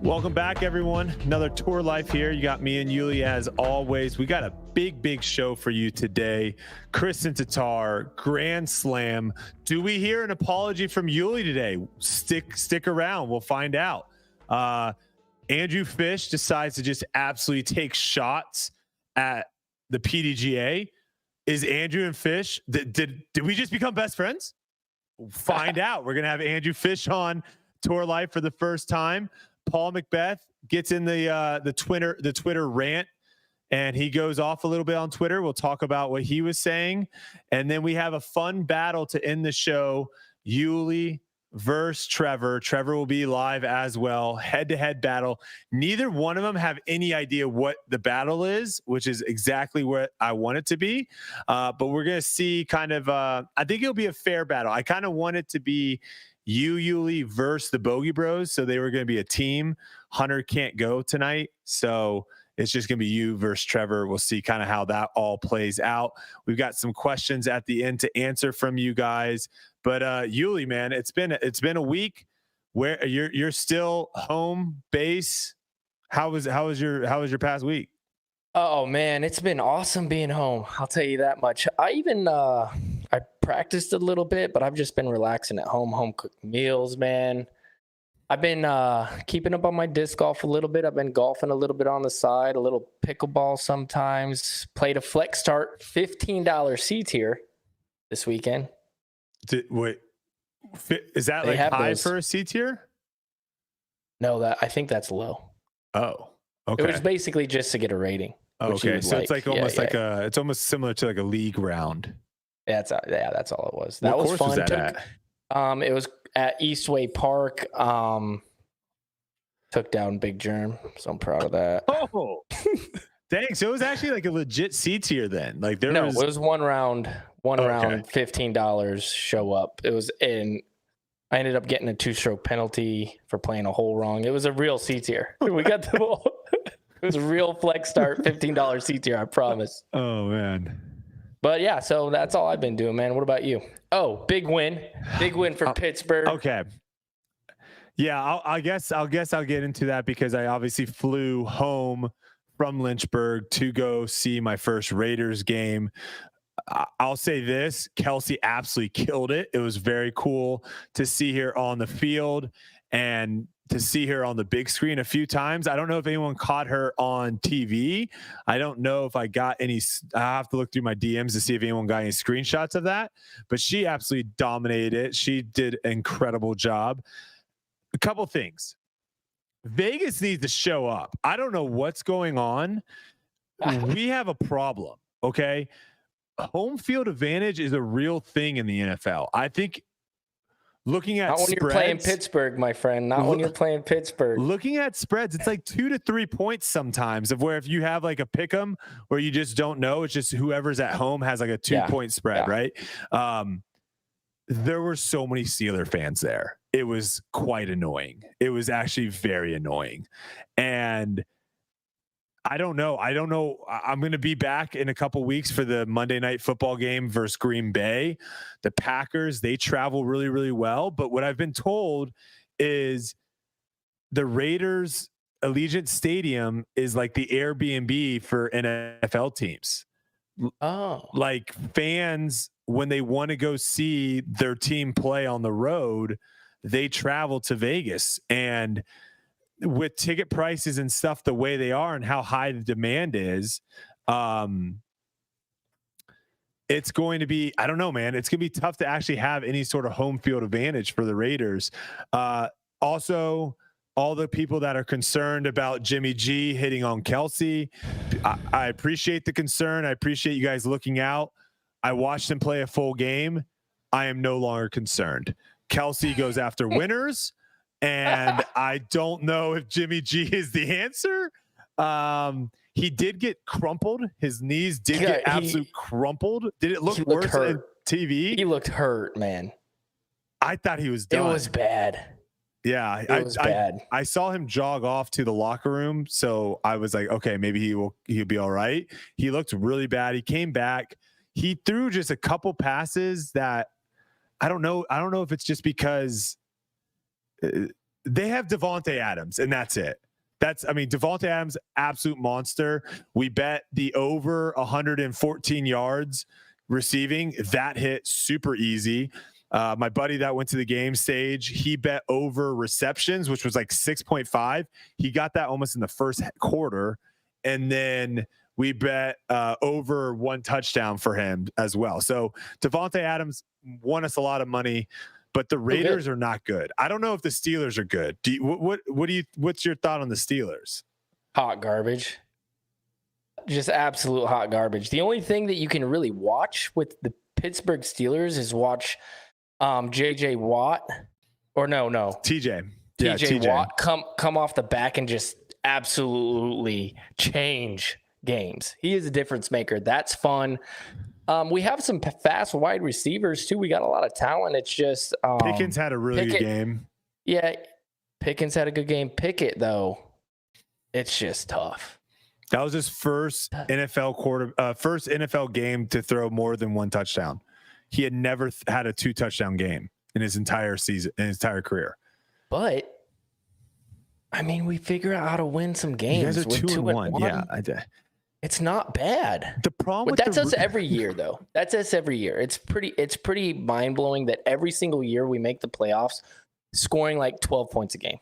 Welcome back, everyone. Another Tour Life here. You got me and Yuli as always. We got a big show for you today. Kristin Tattar, Grand Slam. Do we hear an apology from Yuli today? Stick around. We'll find out. Andrew Fish decides to just absolutely take shots at the PDGA. Is Andrew and Fish, did we just become best friends? Find out. We're going to have Andrew Fish on Tour Life for the first time. Paul McBeth gets in the Twitter rant, and he goes off a little bit on Twitter. We'll talk about what he was saying, and then we have a fun battle to end the show. Yuli versus Trevor. Trevor will be live as well. Head-to-head battle. Neither one of them have any idea what the battle is, which is exactly what I want it to be. But we're gonna see kind of. I think it'll be a fair battle. I kind of want it to be Yuli versus the Bogey Bros. So they were going to be a team. Hunter can't go tonight, so it's just going to be you versus Trevor. We'll see kind of how that all plays out. We've got some questions at the end to answer from you guys. But Yuli, man, it's been a week where you're still home base. How was your past week? Oh man, it's been awesome being home. I'll tell you that much. I practiced a little bit, but I've just been relaxing at home cooked meals, man. I've been keeping up on my disc golf a little bit. I've been golfing a little bit on the side, a little pickleball sometimes. Played a flex start $15 C tier this weekend. Wait, is that like high those for a C tier? No, I think that's low. Oh, okay. It was basically just to get a rating. Okay, so it's like almost it's almost similar to like a league round. Yeah, that's all it was. That was fun. Was that at? It was at Eastway Park. Took down Big Germ, so I'm proud of that. Oh, dang! So it was actually like a legit C tier then. Like it was one round, $15 show up. It was in. I ended up getting a 2-stroke penalty for playing a hole wrong. It was a real C tier. We got the ball. It was a real flex start, $15 C tier. I promise. Oh man. But yeah, so that's all I've been doing, man. What about you? Oh, big win for Pittsburgh. Okay. Yeah, I guess I'll get into that because I obviously flew home from Lynchburg to go see my first Raiders game. I'll say this, Kelsey absolutely killed it. It was very cool to see her on the field and to see her on the big screen a few times. I don't know if anyone caught her on TV. I don't know if I got any. I have to look through my DMs to see if anyone got any screenshots of that, but she absolutely dominated it. She did an incredible job. A couple things. Vegas needs to show up. I don't know what's going on. We have a problem. Okay. Home field advantage is a real thing in the NFL. I think looking at not when spreads, you're playing Pittsburgh, my friend. Not when you're playing Pittsburgh. Looking at spreads, it's like 2 to 3 points sometimes. Of where if you have like a pick'em where you just don't know, it's just whoever's at home has like a 2-point spread, right? There were so many Steeler fans there. It was quite annoying. It was actually very annoying, and I don't know. I'm going to be back in a couple weeks for the Monday Night Football game versus Green Bay. The Packers, they travel really, really well. But what I've been told is the Raiders Allegiant Stadium is like the Airbnb for NFL teams. Oh, like fans, when they want to go see their team play on the road, they travel to Vegas. And with ticket prices and stuff the way they are and how high the demand is, it's going to be, I don't know, man, it's going to be tough to actually have any sort of home field advantage for the Raiders. Also, all the people that are concerned about Jimmy G hitting on Kelsey, I appreciate the concern. I appreciate you guys looking out. I watched him play a full game. I am no longer concerned. Kelsey goes after winners. And I don't know if Jimmy G is the answer. He did get crumpled. His knees did get absolutely crumpled. Did it look worse on TV? He looked hurt, man. I thought he was done. It was bad. Yeah, it was bad. I saw him jog off to the locker room, so I was like, okay, maybe he'll be all right. He looked really bad. He came back. He threw just a couple passes that I don't know. I don't know if it's just because they have Devontae Adams, and that's it. Devontae Adams, absolute monster. We bet the over 114 yards receiving. That hit super easy. My buddy that went to the game stage, he bet over receptions, which was like 6.5. He got that almost in the first quarter. And then we bet over 1 touchdown for him as well. So Devontae Adams won us a lot of money, but the Raiders are not good. I don't know if the Steelers are good. What's your thought on the Steelers? Hot garbage. Just absolute hot garbage. The only thing that you can really watch with the Pittsburgh Steelers is watch JJ Watt or no. TJ. TJ Watt come off the back and just absolutely change games. He is a difference maker. That's fun. We have some fast wide receivers too. We got a lot of talent. It's just Pickens had a really good game. Yeah, Pickens had a good game. Pickett though, it's just tough. That was his first NFL game to throw more than 1 touchdown. He had never had a 2 touchdown game in his entire season, in his entire career. But I mean, we figure out how to win some games. You guys are 2-1. Yeah, it's not bad. The problem that's us every year, though. That's us every year. It's pretty mind blowing that every single year we make the playoffs, scoring like 12 points a game.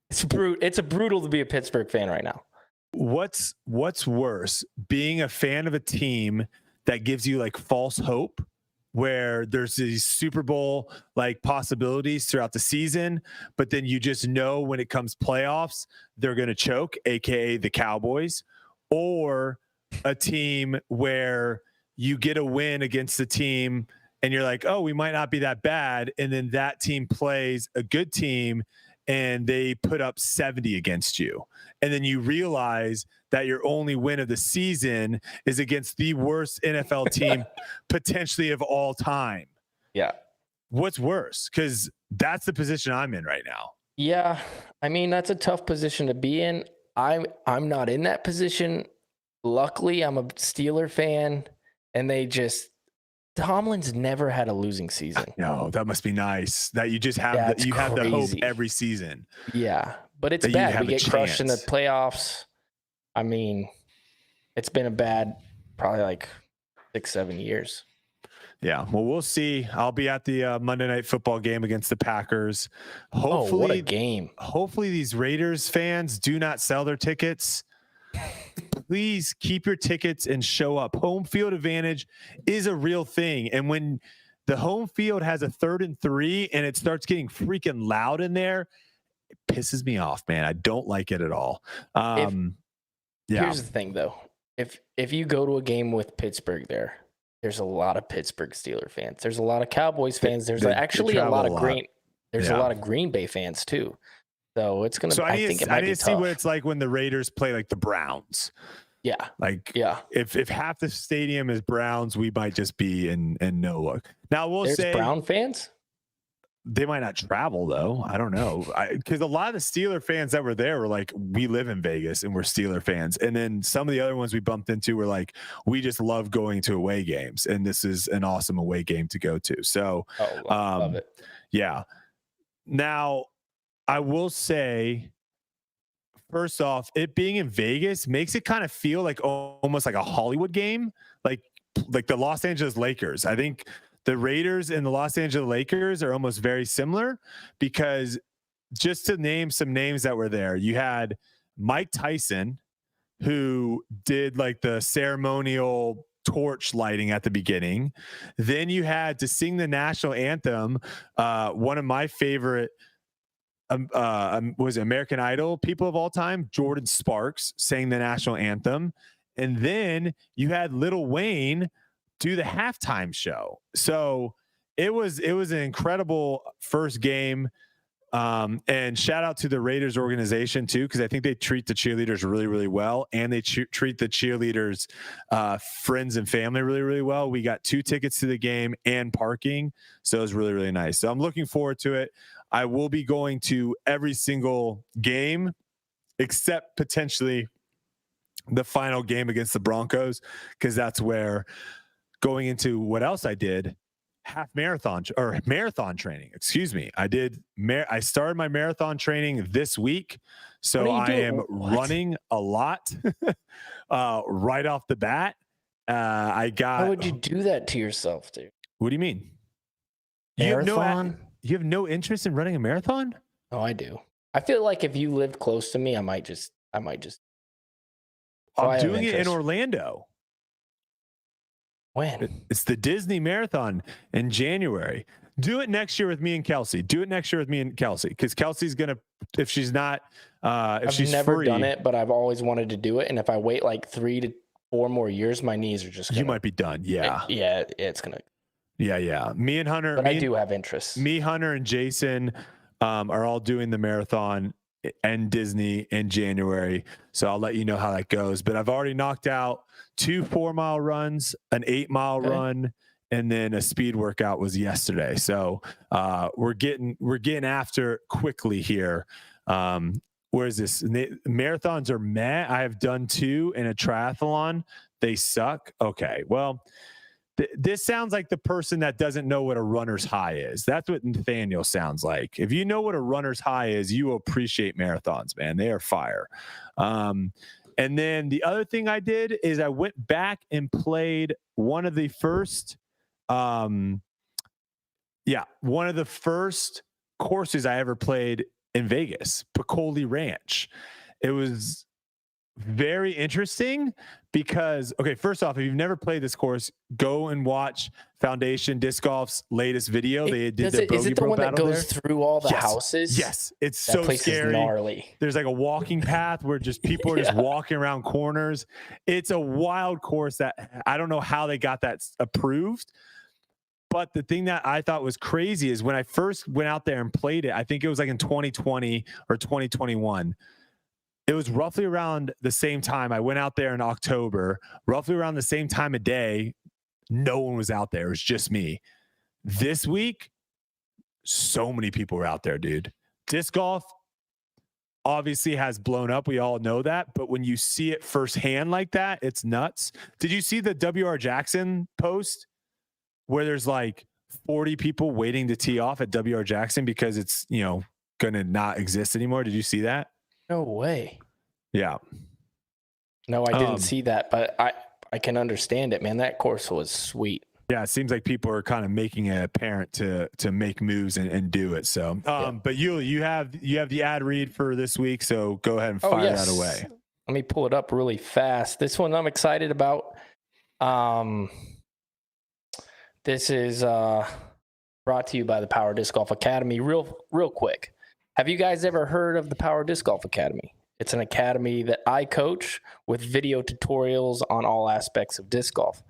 It's brutal to be a Pittsburgh fan right now. What's worse, being a fan of a team that gives you like false hope, where there's these Super Bowl like possibilities throughout the season, but then you just know when it comes playoffs, they're going to choke, aka the Cowboys, or a team where you get a win against the team and you're like, oh, we might not be that bad. And then that team plays a good team and they put up 70 against you. And then you realize that your only win of the season is against the worst NFL team potentially of all time. Yeah. What's worse? Because that's the position I'm in right now. Yeah. I mean, that's a tough position to be in. I'm not in that position. Luckily, I'm a Steeler fan, and Tomlin's never had a losing season. No, that must be nice. That you just have have the hope every season. Yeah, but it's bad. We get crushed in the playoffs. I mean, it's been a bad, probably like 6-7 years. Yeah, well, we'll see. I'll be at the Monday Night Football game against the Packers. Hopefully, what a game. Hopefully these Raiders fans do not sell their tickets. Please keep your tickets and show up. Home field advantage is a real thing. And when the home field has a 3rd and 3 and it starts getting freaking loud in there, it pisses me off, man. I don't like it at all. Here's the thing, though. If you go to a game with Pittsburgh there's a lot of Pittsburgh Steeler fans. There's a lot of Cowboys fans. There's actually a lot of a lot of Green Bay fans too. So it's gonna. I think it might be tough. See what it's like when the Raiders play like the Browns. Yeah. If half the stadium is Browns, we might just be in no look. Now there's Brown fans. They might not travel though. I don't know. Because a lot of the Steeler fans that were there were like, we live in Vegas and we're Steeler fans. And then some of the other ones we bumped into were like, we just love going to away games. And this is an awesome away game to go to. So, love it. Yeah. Now, I will say, first off, it being in Vegas makes it kind of feel like almost like a Hollywood game, like the Los Angeles Lakers. I think the Raiders and the Los Angeles Lakers are almost very similar, because just to name some names that were there, you had Mike Tyson, who did like the ceremonial torch lighting at the beginning. Then you had to sing the national anthem. One of my favorite was American Idol people of all time, Jordan Sparks, sang the national anthem. And then you had Lil Wayne do the halftime show. So it was an incredible first game. And shout out to the Raiders organization too, because I think they treat the cheerleaders really, really well. And they treat the cheerleaders, friends and family really, really well. We got 2 tickets to the game and parking. So it was really, really nice. So I'm looking forward to it. I will be going to every single game except potentially the final game against the Broncos, because that's where, going into what else I did, half marathon or marathon training. Excuse me. I started my marathon training this week. So I am running a lot right off the bat. How would you do that to yourself, dude? What do you mean? Marathon? You have no interest in running a marathon? Oh, I do. I feel like if you lived close to me, I might just. I'm doing it in Orlando. When? It's the Disney Marathon in January. Do it next year with me and Kelsey. Because Kelsey's gonna, if she's not, I've never done it, but I've always wanted to do it. And if I wait like 3 to 4 more years, my knees are just. You might be done. Yeah. It's gonna. Yeah. Me and Hunter. But I do have interest. Me, Hunter, and Jason are all doing the marathon and Disney in January. So I'll let you know how that goes. But I've already knocked out 2 4-mile runs, an 8-mile run, and then a speed workout was yesterday. So we're getting after it quickly here. Where is this? Marathons are meh. I have done 2 in a triathlon. They suck. Okay. Well, this sounds like the person that doesn't know what a runner's high is. That's what Nathaniel sounds like. If you know what a runner's high is, you will appreciate marathons, man. They are fire. And then the other thing I did is I went back and played one of the first courses I ever played in Vegas, Piccoli Ranch. It was very interesting because, okay, first off, if you've never played this course, go and watch Foundation Disc Golf's latest video. They did the Bogey Is it the Pro one that battle goes through all the houses? Yes, it's that so place scary. Is gnarly. There's like a walking path where just people are just walking around corners. It's a wild course that I don't know how they got that approved. But the thing that I thought was crazy is when I first went out there and played it, I think it was like in 2020 or 2021. It was roughly around the same time. I went out there in October, roughly around the same time of day. No one was out there. It was just me. This week, so many people were out there, dude. Disc golf obviously has blown up. We all know that. But when you see it firsthand like that, it's nuts. Did you see the WR Jackson post where there's like 40 people waiting to tee off at WR Jackson because it's, going to not exist anymore? Did you see that? No way. Yeah. No, I didn't see that, but I can understand it, man. That course was sweet. Yeah, it seems like people are kind of making it apparent to make moves and do it. So, but you have the ad read for this week, so go ahead and fire that away. Let me pull it up really fast. This one I'm excited about. This is brought to you by the Power Disc Golf Academy. Real quick. Have you guys ever heard of the Power Disc Golf Academy? It's an academy that I coach with video tutorials on all aspects of disc golf.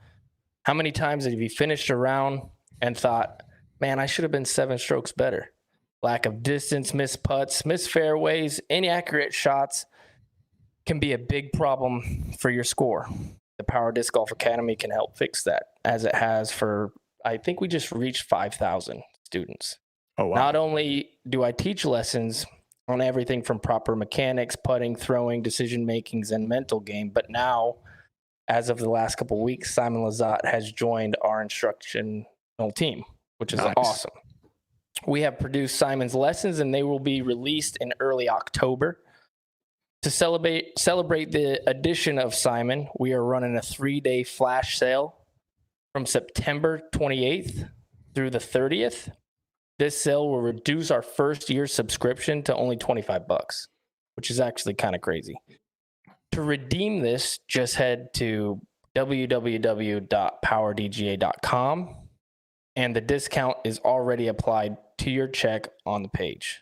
How many times have you finished a round and thought, man, I should have been 7 strokes better? Lack of distance, missed putts, missed fairways, inaccurate shots can be a big problem for your score. The Power Disc Golf Academy can help fix that, as it has for, I think we just reached 5,000 students. Oh, wow. Not only do I teach lessons on everything from proper mechanics, putting, throwing, decision makings, and mental game, but now, as of the last couple of weeks, Simon Lizotte has joined our instructional team, which is awesome. We have produced Simon's lessons, and they will be released in early October. To celebrate the addition of Simon, we are running a 3-day flash sale from September 28th through the 30th. This sale will reduce our first year subscription to only $25, which is actually kind of crazy. To redeem this, just head to www.powerdga.com, and the discount is already applied to your check on the page.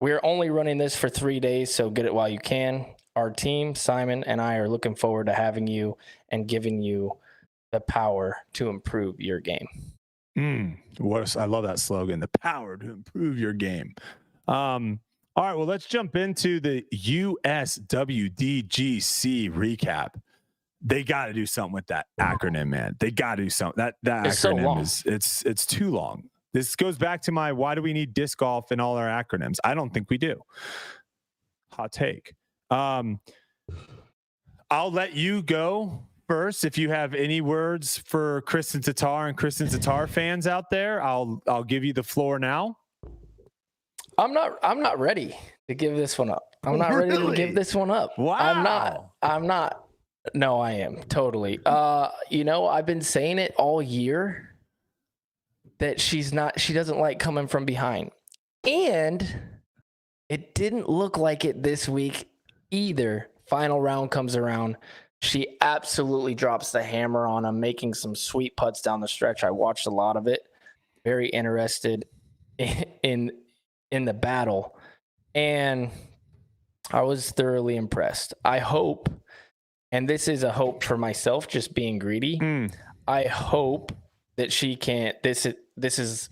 We're only running this for 3 days, so get it while you can. Our team, Simon and I, are looking forward to having you and giving you the power to improve your game. I love that slogan, the power to improve your game. All right, well, let's jump into the USWDGC recap. They got to do something with that acronym, man. They got to do something. That acronym it's too long. This goes back to my why do we need disc golf in all our acronyms? I don't think we do. Hot take. I'll let you go first. If you have any words for Kristin Tattar and Kristin Tattar fans out there, I'll give you the floor now. I'm not ready to give this one up. I'm not ready to give this one up. Wow. I'm not. No, I am totally. I've been saying it all year that she doesn't like coming from behind. And it didn't look like it this week either. Final round comes around. She absolutely drops the hammer on him, making some sweet putts down the stretch. I watched a lot of it. Very interested in the battle. And I was thoroughly impressed. I hope, and this is a hope for myself, just being greedy. I hope that she can't, this is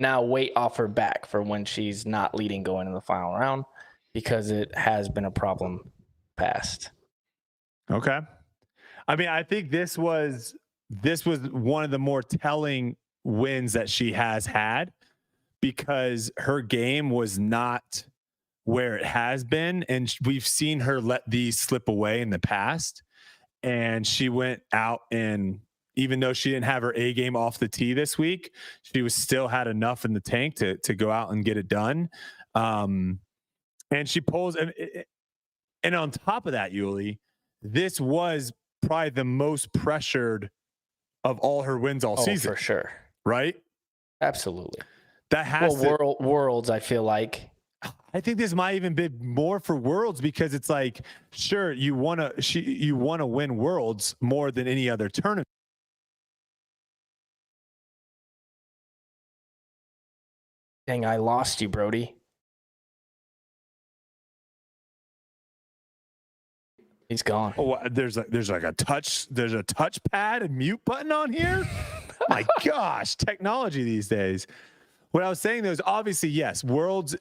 now weight off her back for when she's not leading going in the final round, because it has been a problem past. Okay. I mean, I think this was one of the more telling wins that she has had, because her game was not where it has been. And we've seen her let these slip away in the past. And she went out, and even though she didn't have her A game off the tee this week, she was still had enough in the tank to go out and get it done. And she pulls, and on top of that, Yuli, this was probably the most pressured of all her wins all season. For sure. Right? Absolutely. That has Worlds, I feel like. I think this might even be more for Worlds, because it's like, sure, you want to win Worlds more than any other tournament. Dang, I lost you, Brodie. He's gone. Oh, there's a touchpad and mute button on here. My gosh, technology these days. What I was saying though is, obviously, yes, Worlds,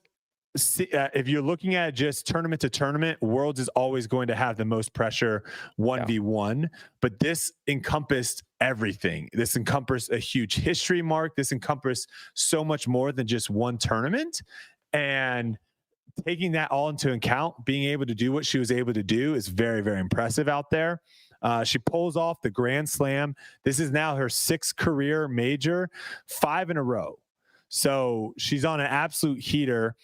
if you're looking at just tournament to tournament, Worlds is always going to have the most pressure 1v1, but this encompassed everything. This encompassed a huge history mark. This encompassed so much more than just one tournament. And taking that all into account, being able to do what she was able to do is very, very impressive out there. She pulls off the Grand Slam. This is now her 6th career major, 5 in a row. So she's on an absolute heater.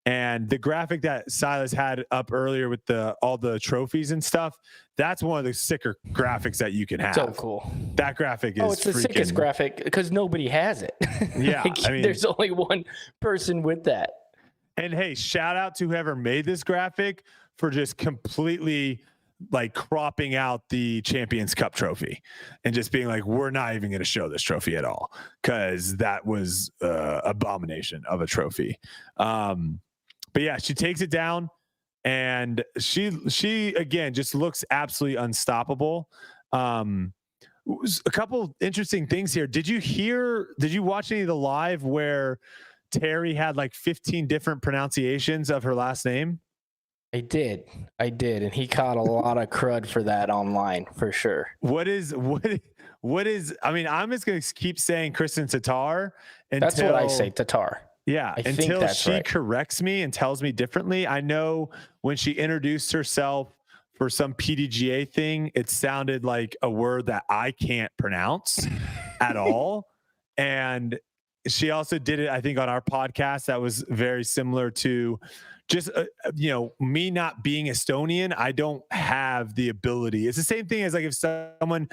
And the graphic that Silas had up earlier with all the trophies and stuff, that's one of the sicker graphics that you can have. So cool. That graphic is it's the sickest graphic because nobody has it. Yeah. I mean, there's only one person with that. And hey, shout out to whoever made this graphic for just completely like cropping out the Champions Cup trophy and just being like, we're not even going to show this trophy at all, because that was abomination of a trophy. But yeah, she takes it down, and she again just looks absolutely unstoppable. A couple interesting things here. Did you watch any of the live where Terry had like 15 different pronunciations of her last name? I did. And he caught a lot of crud for that online, for sure. What is, I mean, I'm just going to keep saying Kristin Tattar. That's what I say, Tattar. Yeah. Until she corrects me and tells me differently. I know when she introduced herself for some PDGA thing, it sounded like a word that I can't pronounce at all. And she also did it, I think, on our podcast. That was very similar to just, me not being Estonian. I don't have the ability. It's the same thing as like if someone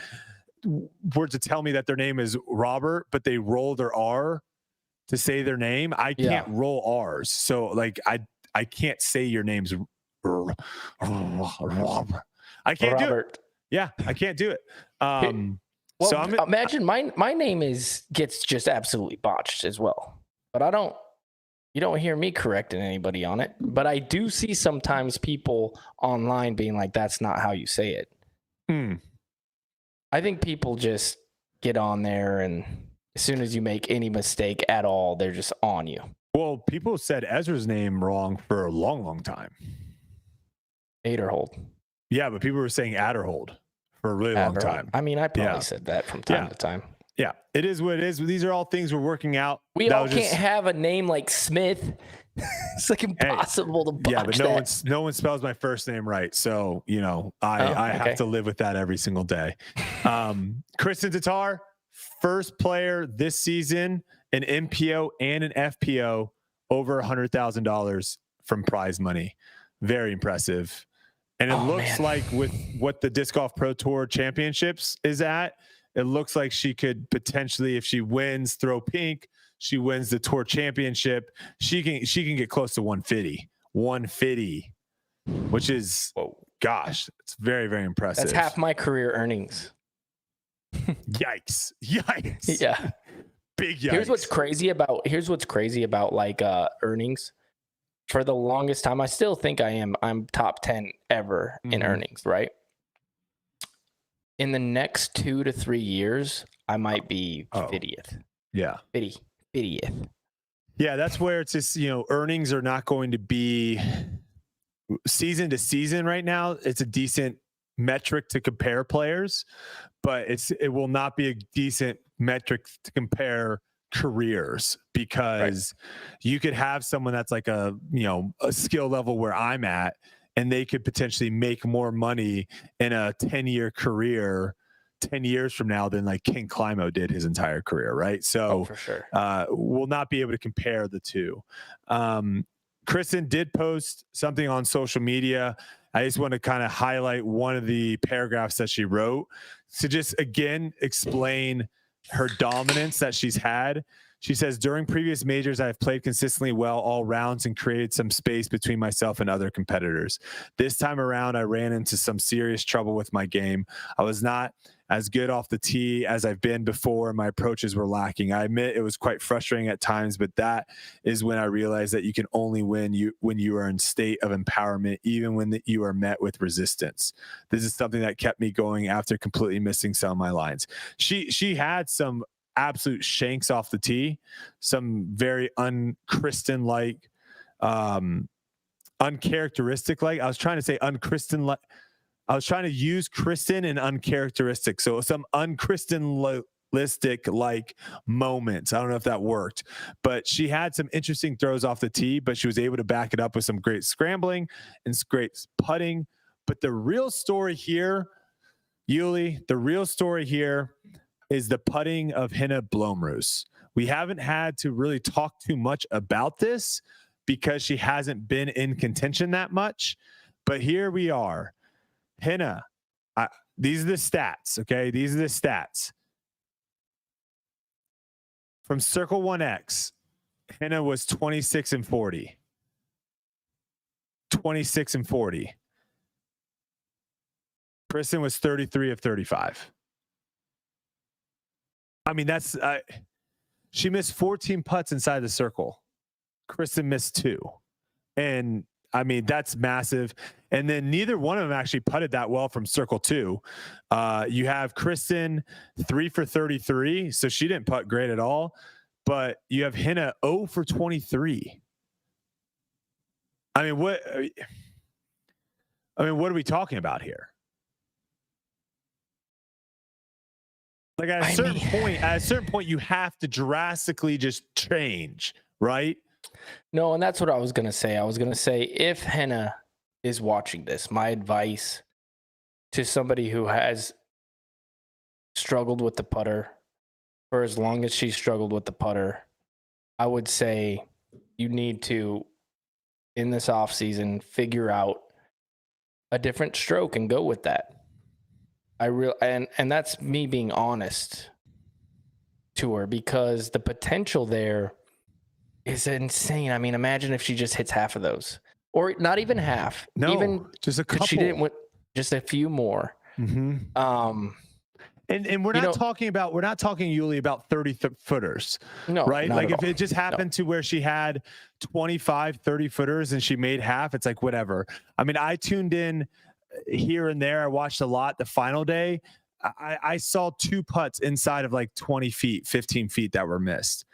were to tell me that their name is Robert, but they roll their R to say their name. I can't roll R's. So like, I can't say your name's Robert. I can't do it. Yeah, I can't do it. Well, so imagine my name gets just absolutely botched as well. But you don't hear me correcting anybody on it. But I do see sometimes people online being like, that's not how you say it. I think people just get on there, and as soon as you make any mistake at all, they're just on you. Well, people said Ezra's name wrong for a long, long time. Aderhold. Yeah, but people were saying Adderhold for a really long time. I mean, I probably said that from time to time. Yeah, it is what it is. These are all things we're working out. We all can't have a name like Smith It's like impossible to botch. Yeah, but no one spells my first name right, so I have to live with that every single day. Kristin Tattar, first player this season, an MPO and an FPO over $100,000 from prize money. Very impressive. And it looks like with what the Disc Golf Pro Tour Championships is at, it looks like she could potentially, if she wins Throw Pink, she wins the Tour Championship, she can get close to 150, which is, gosh, it's very, very impressive. That's half my career earnings. Yikes. Yeah. Big yikes. Here's what's crazy about like earnings. For the longest time, I still think I'm top 10 ever in earnings, right? In the next 2 to 3 years, I might be 50th. Yeah. 50th. Yeah, that's where it's just, earnings are not going to be season to season right now. It's a decent metric to compare players, but it will not be a decent metric to compare careers, because you could have someone that's like a skill level where I'm at, and they could potentially make more money in a 10-year career 10 years from now than like King Climo did his entire career. Right. So for sure. We'll not be able to compare the two. Kristin did post something on social media. I just want to kind of highlight one of the paragraphs that she wrote to just again explain her dominance that she's had. She says, during previous majors, I've played consistently well all rounds and created some space between myself and other competitors. This time around, I ran into some serious trouble with my game. I was not as good off the tee as I've been before, and my approaches were lacking. I admit it was quite frustrating at times, but that is when I realized that you can only win when you are in state of empowerment, even when you are met with resistance. This is something that kept me going after completely missing some of my lines. She had some absolute shanks off the tee, some very un-Kristin like, uncharacteristic like. I was trying to say un-Kristin like. I was trying to use Kristin and uncharacteristic. So some unchristalistic like moments. I don't know if that worked, but she had some interesting throws off the tee, but she was able to back it up with some great scrambling and great putting. But the real story here, Yuli, is the putting of Henna Blomroos. We haven't had to really talk too much about this because she hasn't been in contention that much, but here we are. Henna, these are the stats, okay? These are the stats. From Circle 1X, Henna was 26 and 40. 26 and 40. Kristin was 33 of 35. I mean, that's she missed 14 putts inside the circle. Kristin missed 2. And I mean, that's massive. And then neither one of them actually putted that well from Circle 2. You have Kristin 3 for 33, so she didn't putt great at all. But you have Henna 0 for 23. I mean, what are we talking about here? Like at a certain point, you have to drastically just change, right? No, and that's what I was going to say. I was going to say, if Henna is watching this, my advice to somebody who has struggled with the putter for as long as she struggled with the putter, I would say you need to, in this off season, figure out a different stroke and go with that. And that's me being honest to her, because the potential there is insane. I mean, imagine if she just hits half of those, or not even half. No, even just a couple. She didn't win, just a few more. Mm-hmm. And we're not talking Yuli about 30-footers, no, right? Like if all. it just happened to where she had 25, 30 footers and she made half, it's like, whatever. I mean, I tuned in here and there. I watched a lot the final day. I saw 2 putts inside of like 20 feet, 15 feet that were missed.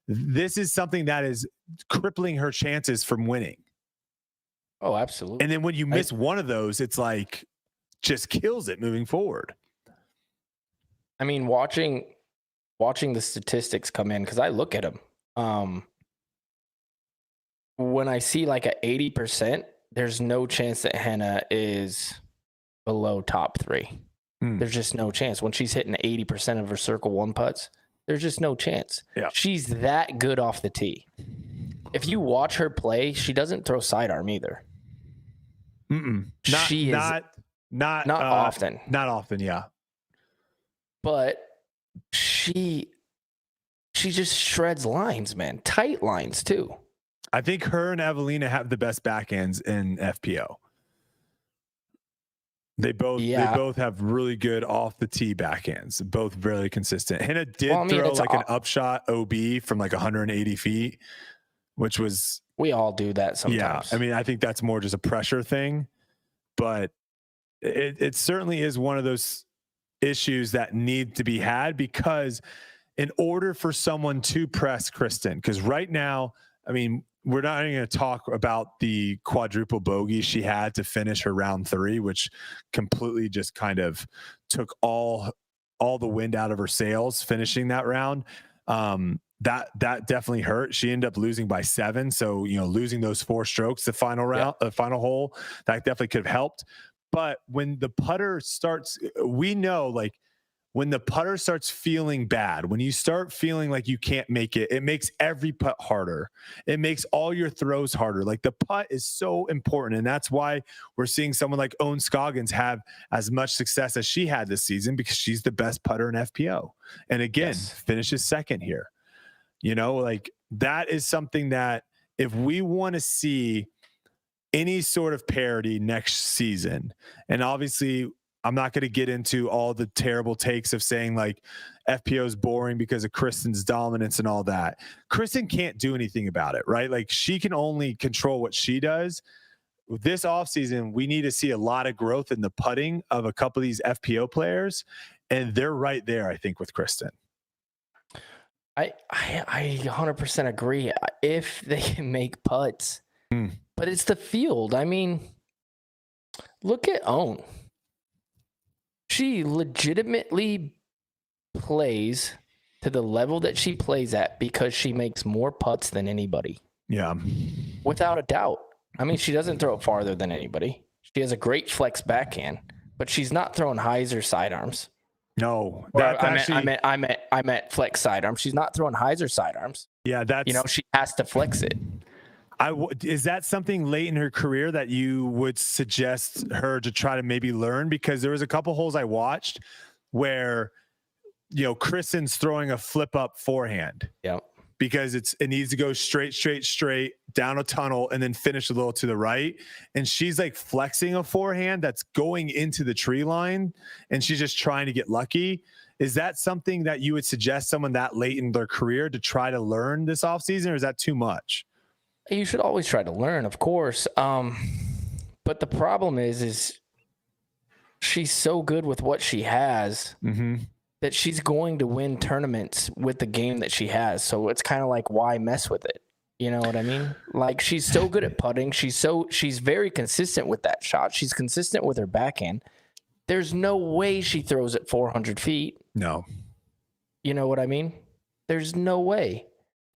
This is something that is crippling her chances from winning. Oh, absolutely. And then when you miss one of those, it's like just kills it moving forward. I mean, watching the statistics come in, because I look at them. when I see like a 80%, there's no chance that Hannah is below top 3. There's just no chance. When she's hitting 80% of her circle 1 putts, there's just no chance. Yeah. She's that good off the tee. If you watch her play, she doesn't throw sidearm either. Not often. Not often, yeah. But she just shreds lines, man. Tight lines too. I think her and Evelina have the best backhands in FPO. They both have really good off the tee backhands, both really consistent. Hannah did throw like an upshot OB from like 180 feet, which was, we all do that sometimes. Yeah. I mean, I think that's more just a pressure thing, but it certainly is one of those issues that need to be had, because in order for someone to press Kristin, because right now, I mean, we're not even going to talk about the quadruple bogey she had to finish her round 3, which completely just kind of took all the wind out of her sails finishing that round. That definitely hurt. She ended up losing by 7. So, losing those 4 strokes, the final round, final hole, that definitely could have helped. But when the putter starts, we know, like, when the putter starts feeling bad, when you start feeling like you can't make it, it makes every putt harder. It makes all your throws harder. Like, the putt is so important. And that's why we're seeing someone like Owen Scoggins have as much success as she had this season, because she's the best putter in FPO. And again, finishes second here. Like, that is something that if we want to see any sort of parity next season, and obviously I'm not going to get into all the terrible takes of saying like FPO is boring because of Kristin's dominance and all that. Kristin can't do anything about it, right? Like, she can only control what she does. This offseason, we need to see a lot of growth in the putting of a couple of these FPO players, and they're right there, I think, with Kristin. I 100% agree if they can make putts. But it's the field. I mean, look at Owen. She legitimately plays to the level that she plays at because she makes more putts than anybody. Yeah. Without a doubt. I mean, she doesn't throw it farther than anybody. She has a great flex backhand, but she's not throwing highs or sidearms. No, I meant flex sidearms. She's not throwing highs or sidearms. Yeah, that's, she has to flex it. Is that something late in her career that you would suggest her to try to maybe learn? Because there was a couple holes I watched where, Kristin's throwing a flip up forehand. Yeah. Because it needs to go straight down a tunnel and then finish a little to the right. And she's like flexing a forehand that's going into the tree line, and she's just trying to get lucky. Is that something that you would suggest someone that late in their career to try to learn this offseason, or is that too much? You should always try to learn, of course. But the problem is she's so good with what she has that she's going to win tournaments with the game that she has. So it's kind of like, why mess with it? You know what I mean? Like, she's so good at putting. She's very consistent with that shot. She's consistent with her backhand. There's no way she throws it 400 feet. No. You know what I mean? There's no way.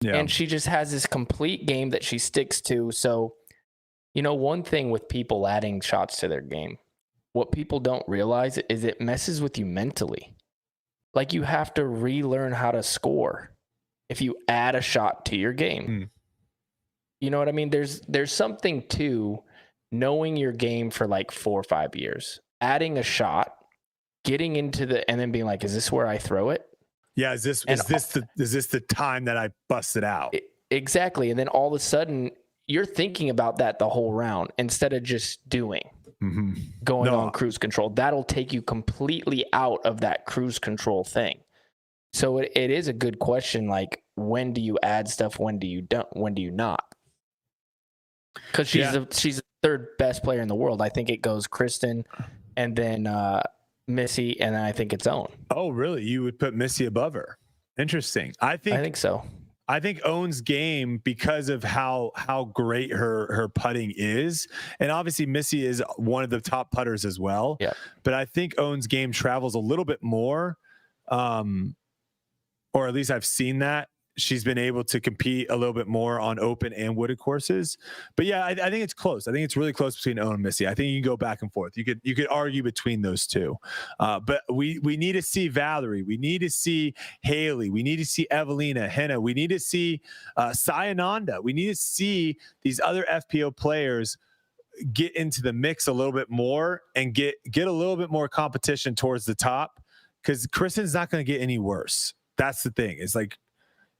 Yeah. And she just has this complete game that she sticks to. So, one thing with people adding shots to their game, what people don't realize is it messes with you mentally. Like, you have to relearn how to score if you add a shot to your game. You know what I mean? There's something to knowing your game for like 4 or 5 years, adding a shot, getting into and then being like, is this where I throw it? Yeah, is this the time that I busted out? Exactly. And then all of a sudden, you're thinking about that the whole round instead of just going on cruise control. That'll take you completely out of that cruise control thing. So it is a good question. Like, when do you add stuff? When do you not? Because she's the third best player in the world. I think it goes Kristin, and then Missy, and then I think it's Owen. Oh, really? You would put Missy above her? Interesting. I think so. I think Owen's game, because of how great her putting is, and obviously Missy is one of the top putters as well. Yeah. But I think Owen's game travels a little bit more, or at least I've seen that she's been able to compete a little bit more on open and wooded courses. But yeah, I think it's close. I think it's really close between Owen and Missy. I think you can go back and forth. You could argue between those two. But we need to see Valerie. We need to see Haley. We need to see Evelina, Henna. We need to see Sayananda. We need to see these other FPO players get into the mix a little bit more and get a little bit more competition towards the top, because Kristin's not going to get any worse. That's the thing. It's like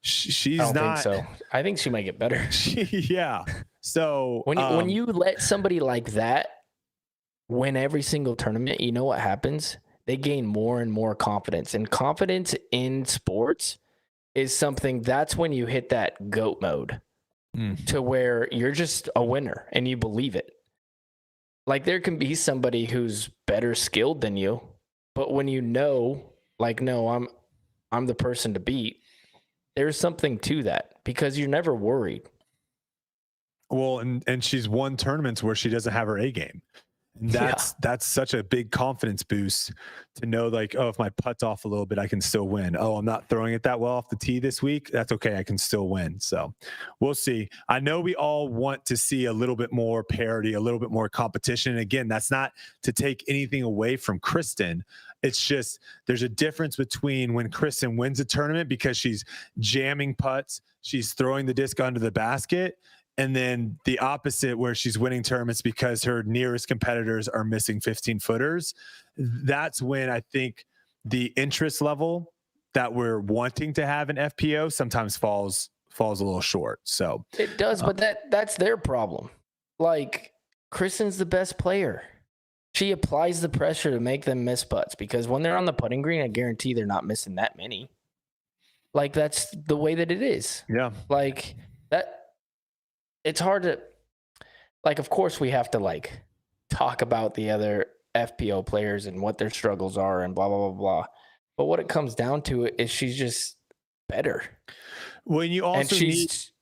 she's I don't not. think so. I think she might get better. Yeah. So when you let somebody like that win every single tournament, you know what happens? They gain more and more confidence. And confidence in sports is something, that's when you hit that GOAT mode to where you're just a winner and you believe it. Like, there can be somebody who's better skilled than you, but when you know, like, no, I'm the person to beat, there's something to that because you're never worried. Well, and she's won tournaments where she doesn't have her A game. And that's such a big confidence boost to know, like, oh, if my putt's off a little bit, I can still win. Oh, I'm not throwing it that well off the tee this week. That's okay. I can still win. So we'll see. I know we all want to see a little bit more parity, a little bit more competition. And again, that's not to take anything away from Kristin. It's just there's a difference between when Kristin wins a tournament because she's jamming putts, she's throwing the disc under the basket, and then the opposite where she's winning tournaments because her nearest competitors are missing 15-footers. That's when I think the interest level that we're wanting to have in FPO sometimes falls a little short. So it does, but that's their problem. Like, Kristin's the best player. She applies the pressure to make them miss putts because when they're on the putting green, I guarantee they're not missing that many. Like, that's the way that it is. Yeah. Like, that. It's hard to, like, of course we have to, like, talk about the other FPO players and what their struggles are and blah, blah, blah, blah. But what it comes down to is she's just better. When you also she's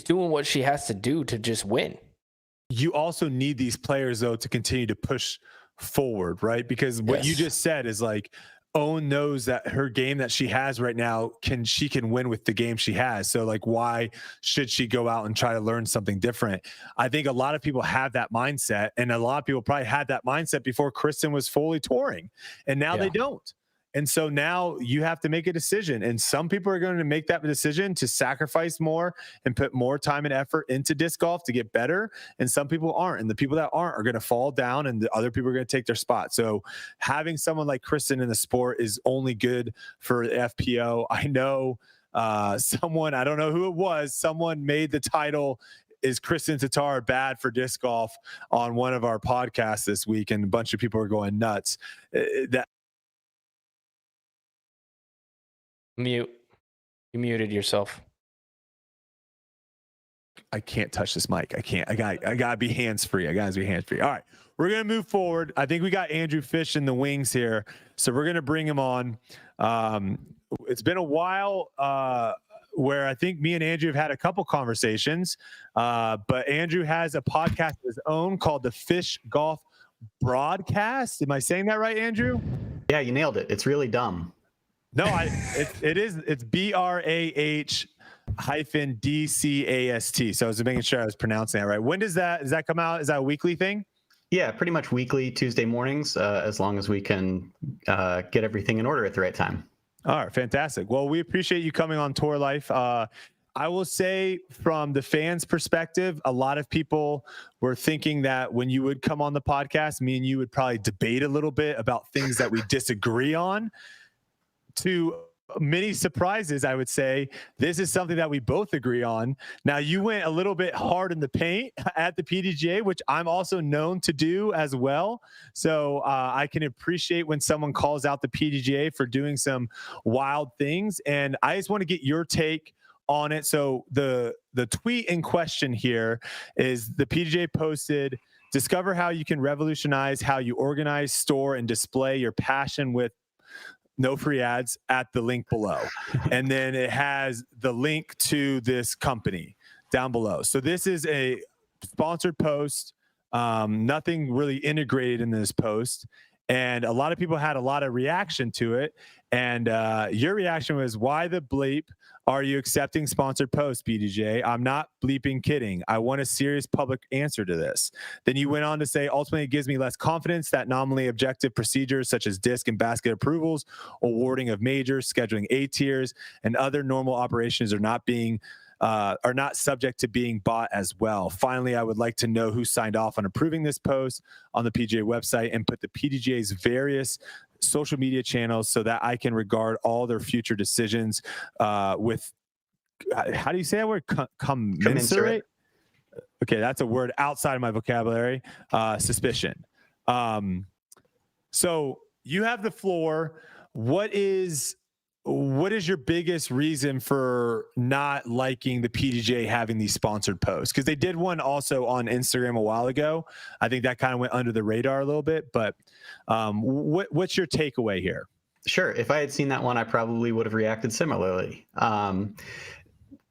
doing what she has to do to just win. You also need these players, though, to continue to push forward, right? Because what you just said is, like, Owen knows that her game that she has right now she can win with the game she has. So, like, why should she go out and try to learn something different? I think a lot of people have that mindset, and a lot of people probably had that mindset before Kristin was fully touring, and now they don't. And so now you have to make a decision, and some people are going to make that decision to sacrifice more and put more time and effort into disc golf to get better. And some people aren't. And the people that aren't are going to fall down, and the other people are going to take their spot. So having someone like Kristin in the sport is only good for FPO. I know someone, I don't know who it was, someone made the title, "Is Kristin Tattar bad for disc golf?" on one of our podcasts this week. And a bunch of people are going nuts. Mute. You muted yourself. I can't touch this mic. I can't. I gotta be hands-free. All right. We're going to move forward. I think we got Andrew Fish in the wings here. So we're going to bring him on. It's been a while where I think me and Andrew have had a couple conversations. But Andrew has a podcast of his own called the Fish Golf Broadcast. Am I saying that right, Andrew? Yeah, you nailed it. It's really dumb. No, it's BRAH-DCAST. So I was making sure I was pronouncing that right. When does that come out? Is that a weekly thing? Yeah, pretty much weekly, Tuesday mornings, as long as we can get everything in order at the right time. All right, fantastic. Well, we appreciate you coming on Tour Life. I will say, from the fans' perspective, a lot of people were thinking that when you would come on the podcast, me and you would probably debate a little bit about things that we disagree on. To many surprises, I would say this is something that we both agree on. Now, you went a little bit hard in the paint at the PDGA, which I'm also known to do as well. So I can appreciate when someone calls out the PDGA for doing some wild things. And I just want to get your take on it. So the tweet in question here is the PDGA posted, "Discover how you can revolutionize how you organize, store, and display your passion with no free ads at the link below." And then it has the link to this company down below. So this is a sponsored post, nothing really integrated in this post. and a lot of people had a lot of reaction to it. And your reaction was, why the bleep are you accepting sponsored posts, PDGA? I'm not bleeping kidding. I want a serious public answer to this. Then you went on to say, ultimately, it gives me less confidence that nominally objective procedures such as disc and basket approvals, awarding of majors, scheduling A tiers, and other normal operations are not subject to being bought as well. Finally, I would like to know who signed off on approving this post on the PDGA website and put the PDGA's various social media channels so that I can regard all their future decisions with, how do you say that word? Commensurate? Okay, that's a word outside of my vocabulary. Suspicion. So you have the floor. What is your biggest reason for not liking the PDGA having these sponsored posts? Because they did one also on Instagram a while ago. I think that kind of went under the radar a little bit, but what's your takeaway here? Sure. If I had seen that one, I probably would have reacted similarly.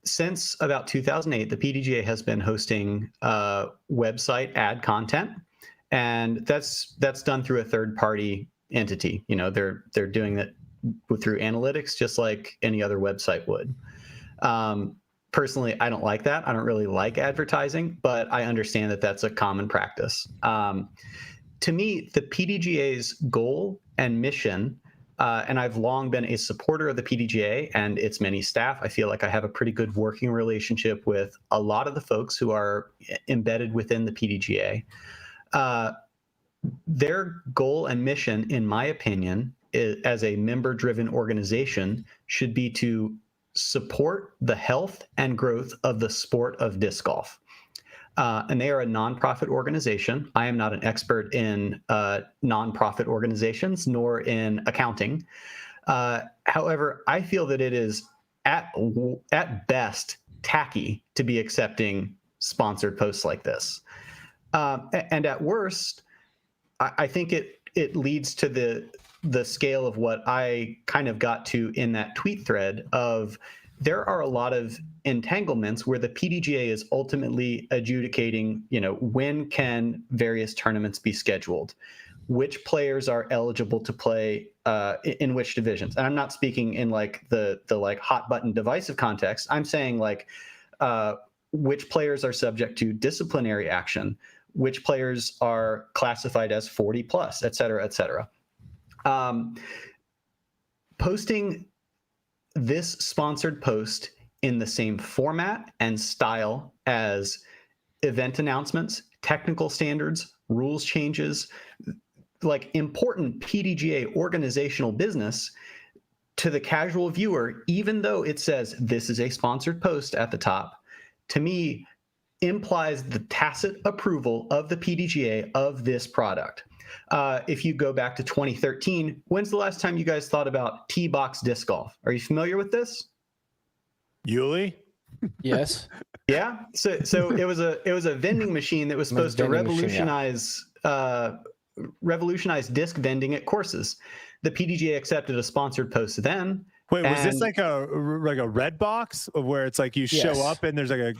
Since about 2008, the PDGA has been hosting website ad content, and that's done through a third-party entity. You know, they're doing that through analytics, just like any other website would. Personally, I don't like that. I don't really like advertising, but I understand that that's a common practice. To me, the PDGA's goal and mission, and I've long been a supporter of the PDGA and its many staff. I feel like I have a pretty good working relationship with a lot of the folks who are embedded within the PDGA. Their goal and mission, in my opinion, as a member-driven organization, should be to support the health and growth of the sport of disc golf. And they are a nonprofit organization. I am not an expert in nonprofit organizations nor in accounting. However, I feel that it is at best tacky to be accepting sponsored posts like this. And at worst, I think it leads to the scale of what I kind of got to in that tweet thread of, there are a lot of entanglements where the PDGA is ultimately adjudicating, you know, when can various tournaments be scheduled, which players are eligible to play in which divisions. And I'm not speaking in like the like hot button divisive context. I'm saying like which players are subject to disciplinary action, which players are classified as 40 plus, et cetera, et cetera. Posting this sponsored post in the same format and style as event announcements, technical standards, rules changes, like important PDGA organizational business, to the casual viewer, even though it says this is a sponsored post at the top, to me implies the tacit approval of the PDGA of this product. If you go back to 2013, when's the last time you guys thought about T-box disc golf? Are you familiar with this? Yuli? Yes. Yeah. So it was a vending machine that was supposed to revolutionize disc vending at courses. The PDGA accepted a sponsored post then. Wait, was this like a red box where it's like you show up and there's like a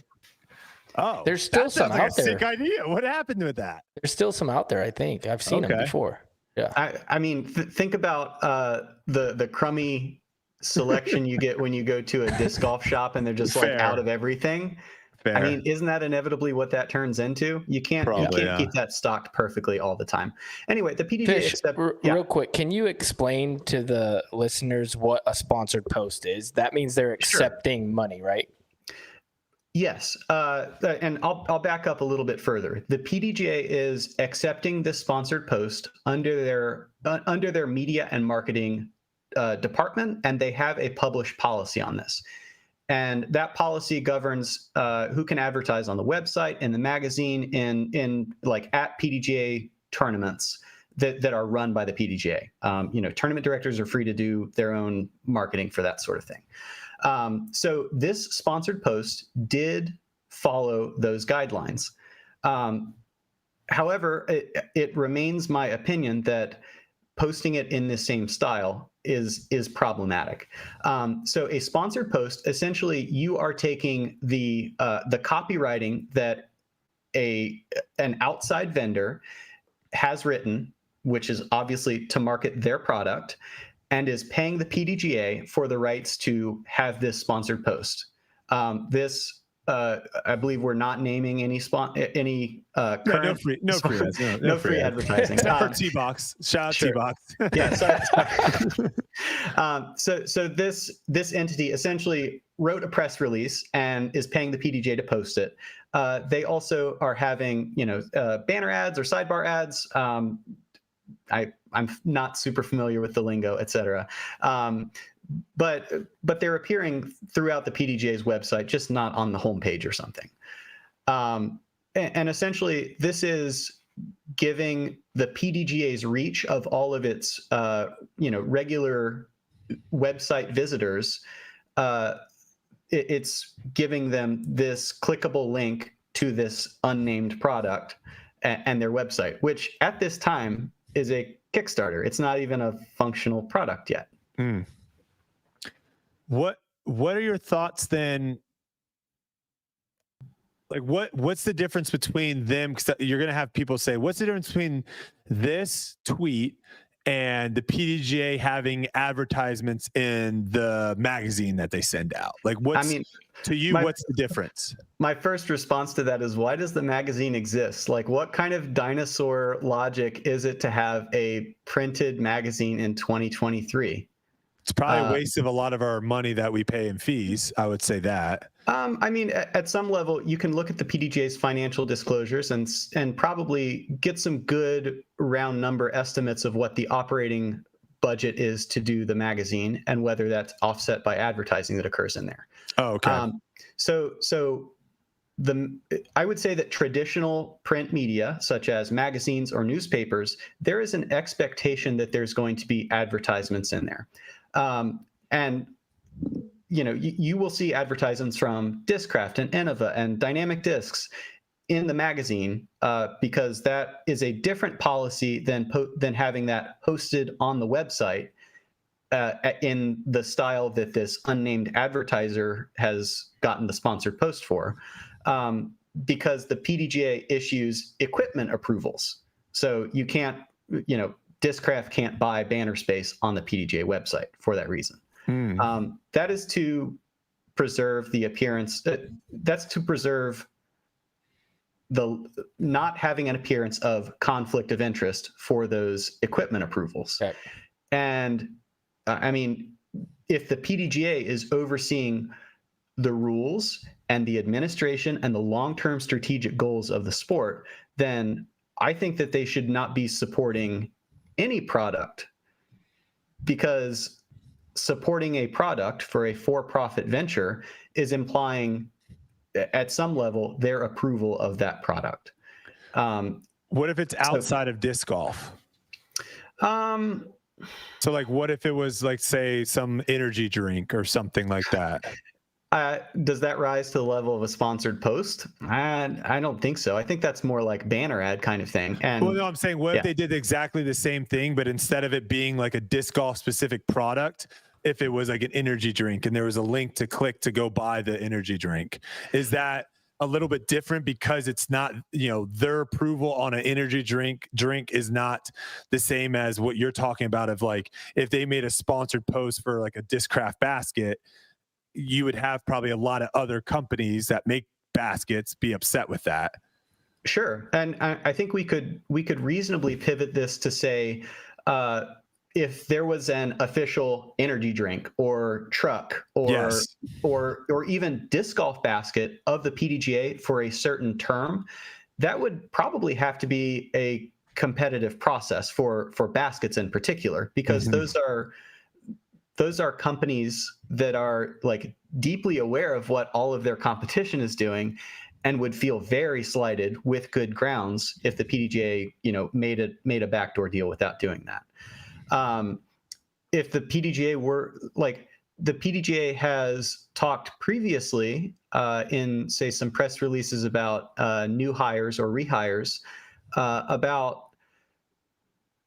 there's still some out there. Sick idea. What happened with that? There's still some out there, I think. I've seen them before. Yeah. I mean, think about the crummy selection you get when you go to a disc golf shop and they're just like out of everything. Fair. I mean, isn't that inevitably what that turns into? You can't keep that stocked perfectly all the time. Anyway, the PDGA real quick, can you explain to the listeners what a sponsored post is? That means they're accepting money, right? Yes, and I'll back up a little bit further. The PDGA is accepting this sponsored post under their media and marketing department, and they have a published policy on this. And that policy governs who can advertise on the website, in the magazine, in like at PDGA tournaments that are run by the PDGA. Tournament directors are free to do their own marketing for that sort of thing. So this sponsored post did follow those guidelines. However, it remains my opinion that posting it in the same style is problematic. So a sponsored post, essentially, you are taking the copywriting that an outside vendor has written, which is obviously to market their product, and is paying the PDGA for the rights to have this sponsored post. I believe we're not naming any current no free ads, no free advertising. Except for T-Box. Shout out Sure. T-Box. Yeah. So this entity essentially wrote a press release and is paying the PDGA to post it. They also are having banner ads or sidebar ads. I'm not super familiar with the lingo, et cetera. But they're appearing throughout the PDGA's website, just not on the homepage or something. And essentially, this is giving the PDGA's reach of all of its regular website visitors. It's giving them this clickable link to this unnamed product and their website, which at this time is a Kickstarter. It's not even a functional product yet. Mm. What are your thoughts then? Like what's the difference between them? Because you're going to have people say, what's the difference between this tweet and the PDGA having advertisements in the magazine that they send out? Like what's the difference? My first response to that is, why does the magazine exist? Like, what kind of dinosaur logic is it to have a printed magazine in 2023? It's probably a waste of a lot of our money that we pay in fees. I would say that. At some level, you can look at the PDGA's financial disclosures and probably get some good round number estimates of what the operating budget is to do the magazine and whether that's offset by advertising that occurs in there. Oh, okay. I would say that traditional print media, such as magazines or newspapers, there is an expectation that there's going to be advertisements in there. You will see advertisements from Discraft and Innova and Dynamic Discs in the magazine because that is a different policy than having that posted on the website in the style that this unnamed advertiser has gotten the sponsored post for, because the PDGA issues equipment approvals. So you can't, Discraft can't buy banner space on the PDGA website for that reason. That is to preserve the appearance. That's to preserve the not having an appearance of conflict of interest for those equipment approvals. Okay. And if the PDGA is overseeing the rules and the administration and the long-term strategic goals of the sport, then I think that they should not be supporting any product, because supporting a product for a for-profit venture is implying at some level their approval of that product. What if it's outside of disc golf? So like, what if it was like, say, some energy drink or something like that? Does that rise to the level of a sponsored post? I don't think so. I think that's more like banner ad kind of thing. And well, no, I'm saying, what if they did exactly the same thing, but instead of it being like a disc golf specific product, if it was like an energy drink and there was a link to click to go buy the energy drink? Is that a little bit different because it's not, their approval on an energy drink is not the same as what you're talking about of like, if they made a sponsored post for like a Discraft basket, you would have probably a lot of other companies that make baskets be upset with that. Sure. And I think we could reasonably pivot this to say, if there was an official energy drink or truck or even disc golf basket of the PDGA for a certain term, that would probably have to be a competitive process for baskets in particular, because those are companies that are like deeply aware of what all of their competition is doing and would feel very slighted with good grounds if the PDGA, made a backdoor deal without doing that. If the PDGA were like, the PDGA has talked previously in, say, some press releases about new hires or rehires about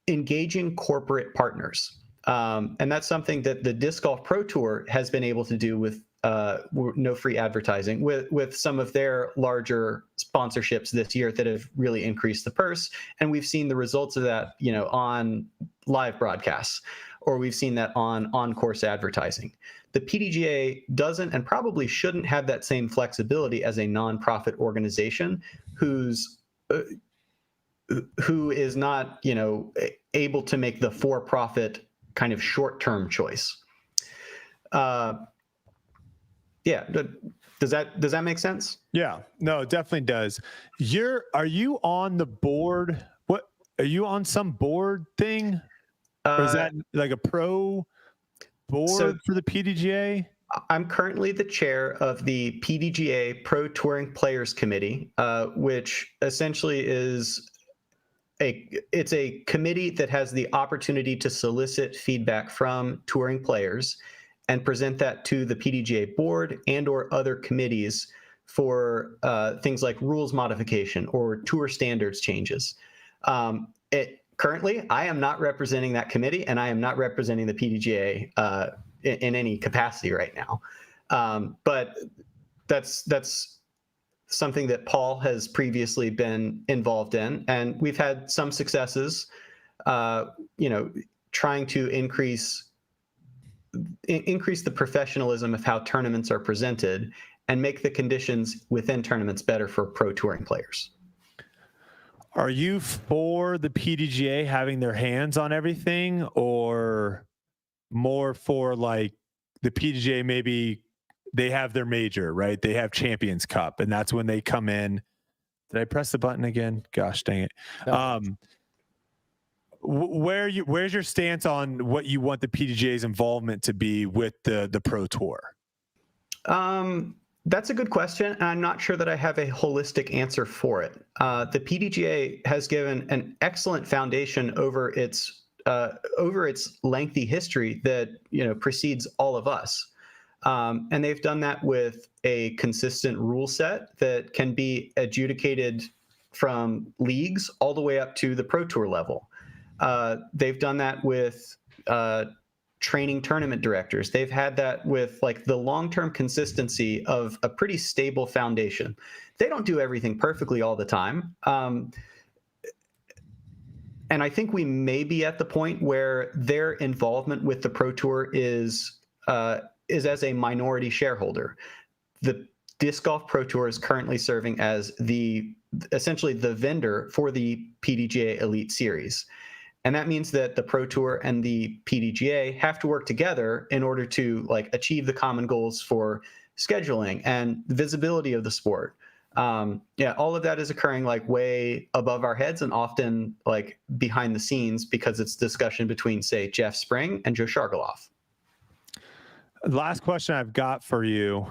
engaging corporate partners. And that's something that the Disc Golf Pro Tour has been able to do with no free advertising with some of their larger sponsorships this year that have really increased the purse. And we've seen the results of that, on live broadcasts, or we've seen that on course advertising. The PDGA doesn't and probably shouldn't have that same flexibility as a nonprofit organization who is not, able to make the for-profit kind of short-term choice. Yeah. Does that make sense? Yeah, no, it definitely does. Are you on the board? What are you on, some board thing? Or is that like a pro board for the PDGA? I'm currently the chair of the PDGA Pro Touring Players Committee, which essentially is it's a committee that has the opportunity to solicit feedback from touring players and present that to the PDGA board and or other committees for things like rules modification or tour standards changes. Currently, I am not representing that committee, and I am not representing the PDGA in any capacity right now. But that's something that Paul has previously been involved in, and we've had some successes, trying to increase the professionalism of how tournaments are presented and make the conditions within tournaments better for pro touring players. Are you for the PDGA having their hands on everything, or more for like the PDGA, maybe they have their major, right? They have Champions Cup, and that's when they come in. Did I press the button again? Gosh, dang it. No. Where's your stance on what you want the PDGA's involvement to be with the Pro Tour? That's a good question, and I'm not sure that I have a holistic answer for it. The PDGA has given an excellent foundation over its lengthy history that precedes all of us, and they've done that with a consistent rule set that can be adjudicated from leagues all the way up to the Pro Tour level. They've done that with training tournament directors. They've had that with like the long-term consistency of a pretty stable foundation. They don't do everything perfectly all the time. And I think we may be at the point where their involvement with the Pro Tour is as a minority shareholder. The Disc Golf Pro Tour is currently serving as essentially the vendor for the PDGA Elite Series. And that means that the Pro Tour and the PDGA have to work together in order to achieve the common goals for scheduling and visibility of the sport. All of that is occurring way above our heads and often behind the scenes because it's discussion between, say, Jeff Spring and Joe Shargaloff. Last question I've got for you.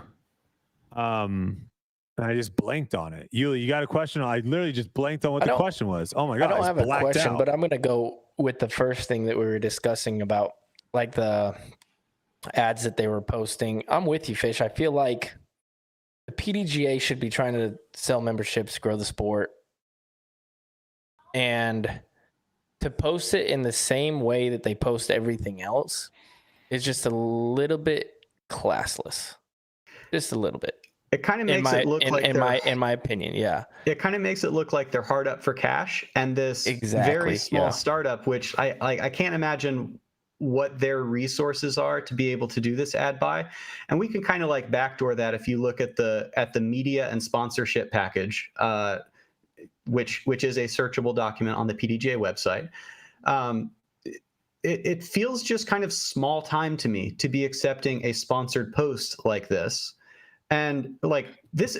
I just blanked on it. You got a question? I literally just blanked on what the question was. Oh my God. I don't have a question, but I'm going to go with the first thing that we were discussing about the ads that they were posting. I'm with you, Fish. I feel like the PDGA should be trying to sell memberships, grow the sport. And to post it in the same way that they post everything else is just a little bit classless. Just a little bit. It kind of makes it look like in my opinion, yeah. It kind of makes it look like they're hard up for cash, and this very small startup, which I can't imagine what their resources are to be able to do this ad buy. And we can kind of backdoor that if you look at the media and sponsorship package, which is a searchable document on the PDGA website. It feels just kind of small time to me to be accepting a sponsored post like this. And this,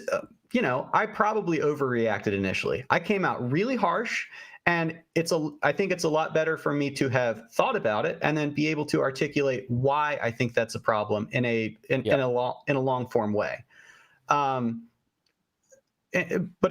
I probably overreacted initially. I came out really harsh, and I think it's a lot better for me to have thought about it and then be able to articulate why I think that's a problem in a long form way. But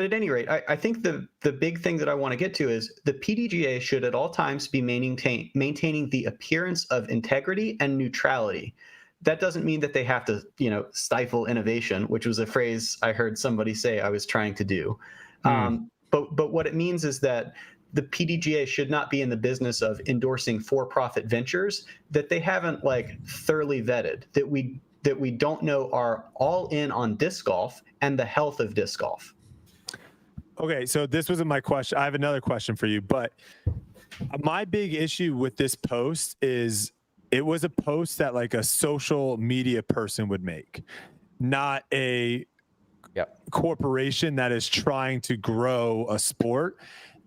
at any rate, I think the big thing that I want to get to is the PDGA should at all times be maintaining the appearance of integrity and neutrality. That doesn't mean that they have to, stifle innovation, which was a phrase I heard somebody say I was trying to do. But what it means is that the PDGA should not be in the business of endorsing for-profit ventures that they haven't thoroughly vetted, that we that we don't know are all in on disc golf and the health of disc golf. Okay, so this wasn't my question. I have another question for you, but my big issue with this post is it was a post that like a social media person would make, not a corporation that is trying to grow a sport.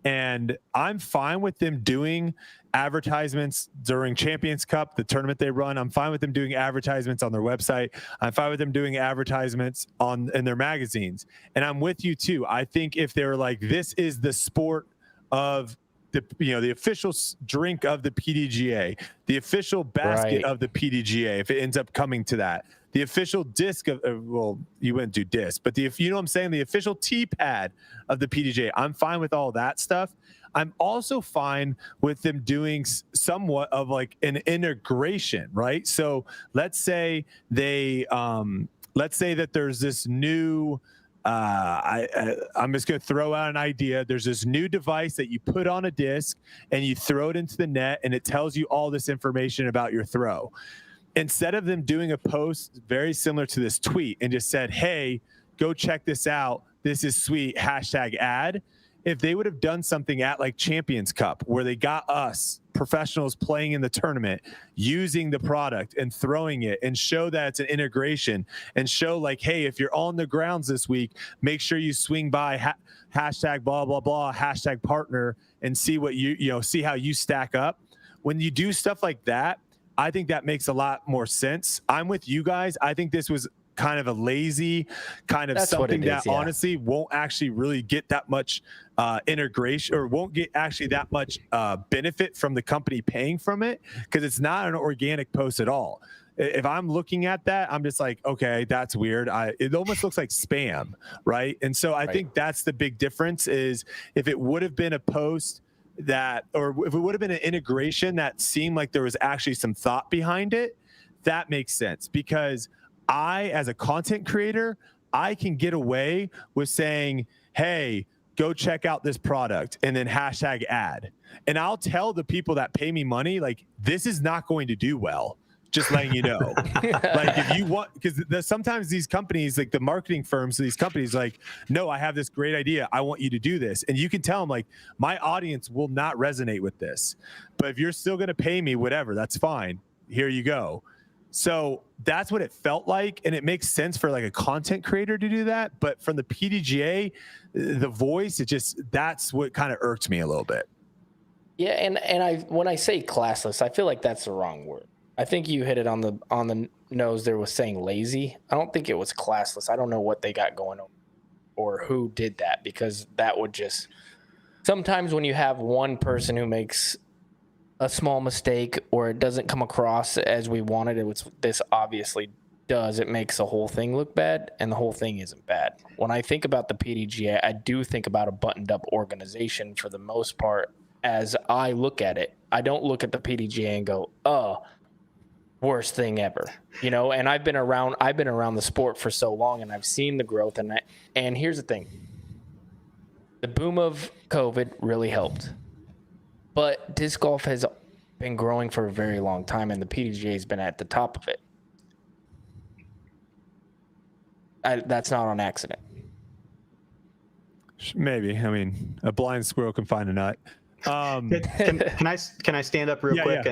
And I'm fine with them doing advertisements during Champions Cup, the tournament they run. I'm fine with them doing advertisements on their website. I'm fine with them doing advertisements in their magazines. And I'm with you too. I think if they're like, this is the sport of the official drink of the PDGA, the official basket of the PDGA, if it ends up coming to that, the official disc of, well, you wouldn't do disc, but you know what I'm saying? The official tee pad of the PDGA. I'm fine with all that stuff. I'm also fine with them doing somewhat of like an integration, right? So let's say that there's this new, I'm just going to throw out an idea. There's this new device that you put on a disc and you throw it into the net and it tells you all this information about your throw. Instead of them doing a post very similar to this tweet and just said, hey, go check this out. This is sweet. #ad. If they would have done something at like Champions Cup where they got us professionals playing in the tournament, using the product and throwing it and show that it's an integration and show like, hey, if you're on the grounds this week, make sure you swing by # blah, blah, blah, # partner and see what see how you stack up. When you do stuff like that, I think that makes a lot more sense. I'm with you guys. I think this was kind of a lazy kind of something that honestly won't actually really get that much integration or won't get actually that much benefit from the company paying from it because it's not an organic post at all. If I'm looking at that, I'm just like, okay, that's weird. It almost looks like spam, right? And so I think that's the big difference is if it would have been a post that, or if it would have been an integration that seemed like there was actually some thought behind it, that makes sense because I, as a content creator, I can get away with saying, hey, go check out this product and then #ad. And I'll tell the people that pay me money, like, this is not going to do well. Just letting you know. Like if you want, because sometimes these companies, like the marketing firms of these companies, like, no, I have this great idea. I want you to do this. And you can tell them like, my audience will not resonate with this. But if you're still going to pay me, whatever, that's fine. Here you go. So that's what it felt like. And it makes sense for like a content creator to do that. But from the PDGA, the voice, that's what kind of irked me a little bit. Yeah. And when I say classless, I feel like that's the wrong word. I think you hit it on the nose there was saying lazy. I don't think it was classless. I don't know what they got going on or who did that because that would just sometimes when you have one person who makes a small mistake or it doesn't come across as we wanted it, which this obviously does, it makes the whole thing look bad and the whole thing isn't bad. When I think about the PDGA, I do think about a buttoned up organization for the most part as I look at it. I don't look at the PDGA and go, oh, worst thing ever, and I've been around the sport for so long and I've seen the growth and here's the thing. The boom of COVID really helped, but disc golf has been growing for a very long time and the PDGA has been at the top of it. That's not on accident. Maybe. I mean, a blind squirrel can find a nut. Can I stand up real quick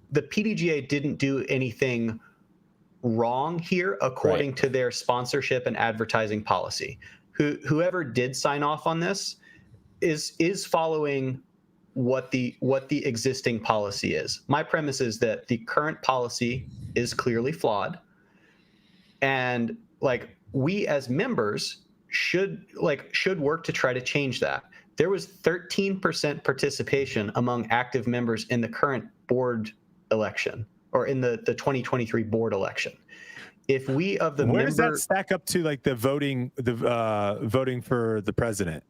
the PDGA didn't do anything wrong here according to their sponsorship and advertising policy. Whoever did sign off on this is following what the existing policy is. My premise is that the current policy is clearly flawed, and like we as members should work to try to change that. There was 13% participation among active members in the current board election or in the 2023 board election. If we of the where does that stack up to like the voting for the president?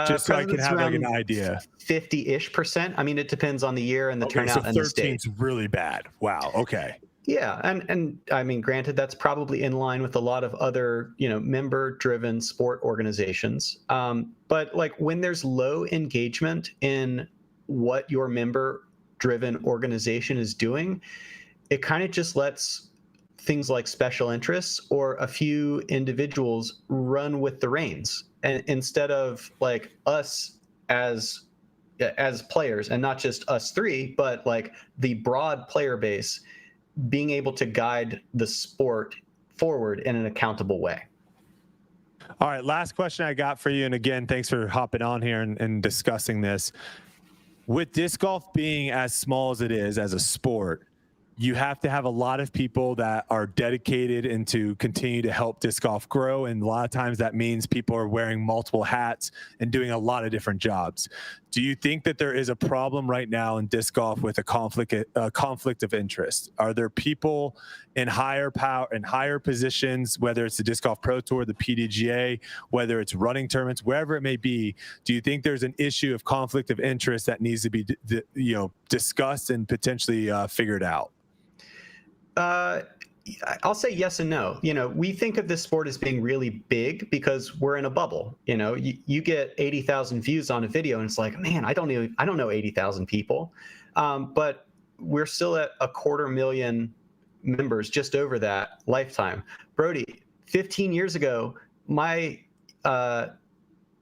Just so I can have like an idea. 50-ish%. I mean, it depends on the year and the turnout and the state. 13's really bad. Wow. Okay. Yeah, and I mean, granted, that's probably in line with a lot of other, member-driven sport organizations. But like when there's low engagement in what your member-driven organization is doing, it kind of just lets things like special interests or a few individuals run with the reins, and instead of like us as players, and not just us three, but like the broad player base being able to guide the sport forward in an accountable way. All right, last question I got for you, and again, thanks for hopping on here and discussing this. With disc golf being as small as it is as a sport, you have to have a lot of people that are dedicated and to continue to help disc golf grow. And a lot of times that means people are wearing multiple hats and doing a lot of different jobs. Do you think that there is a problem right now in disc golf with a conflict of interest? Are there people in higher power and higher positions, whether it's the Disc Golf Pro Tour, the PDGA, whether it's running tournaments, wherever it may be? Do you think there's an issue of conflict of interest that needs to be, discussed and potentially figured out? I'll say yes and no. We think of this sport as being really big because we're in a bubble. You get 80,000 views on a video and it's like, man, I don't know 80,000 people. But we're still at 250,000 members, just over that lifetime. Brodie, 15 years ago, my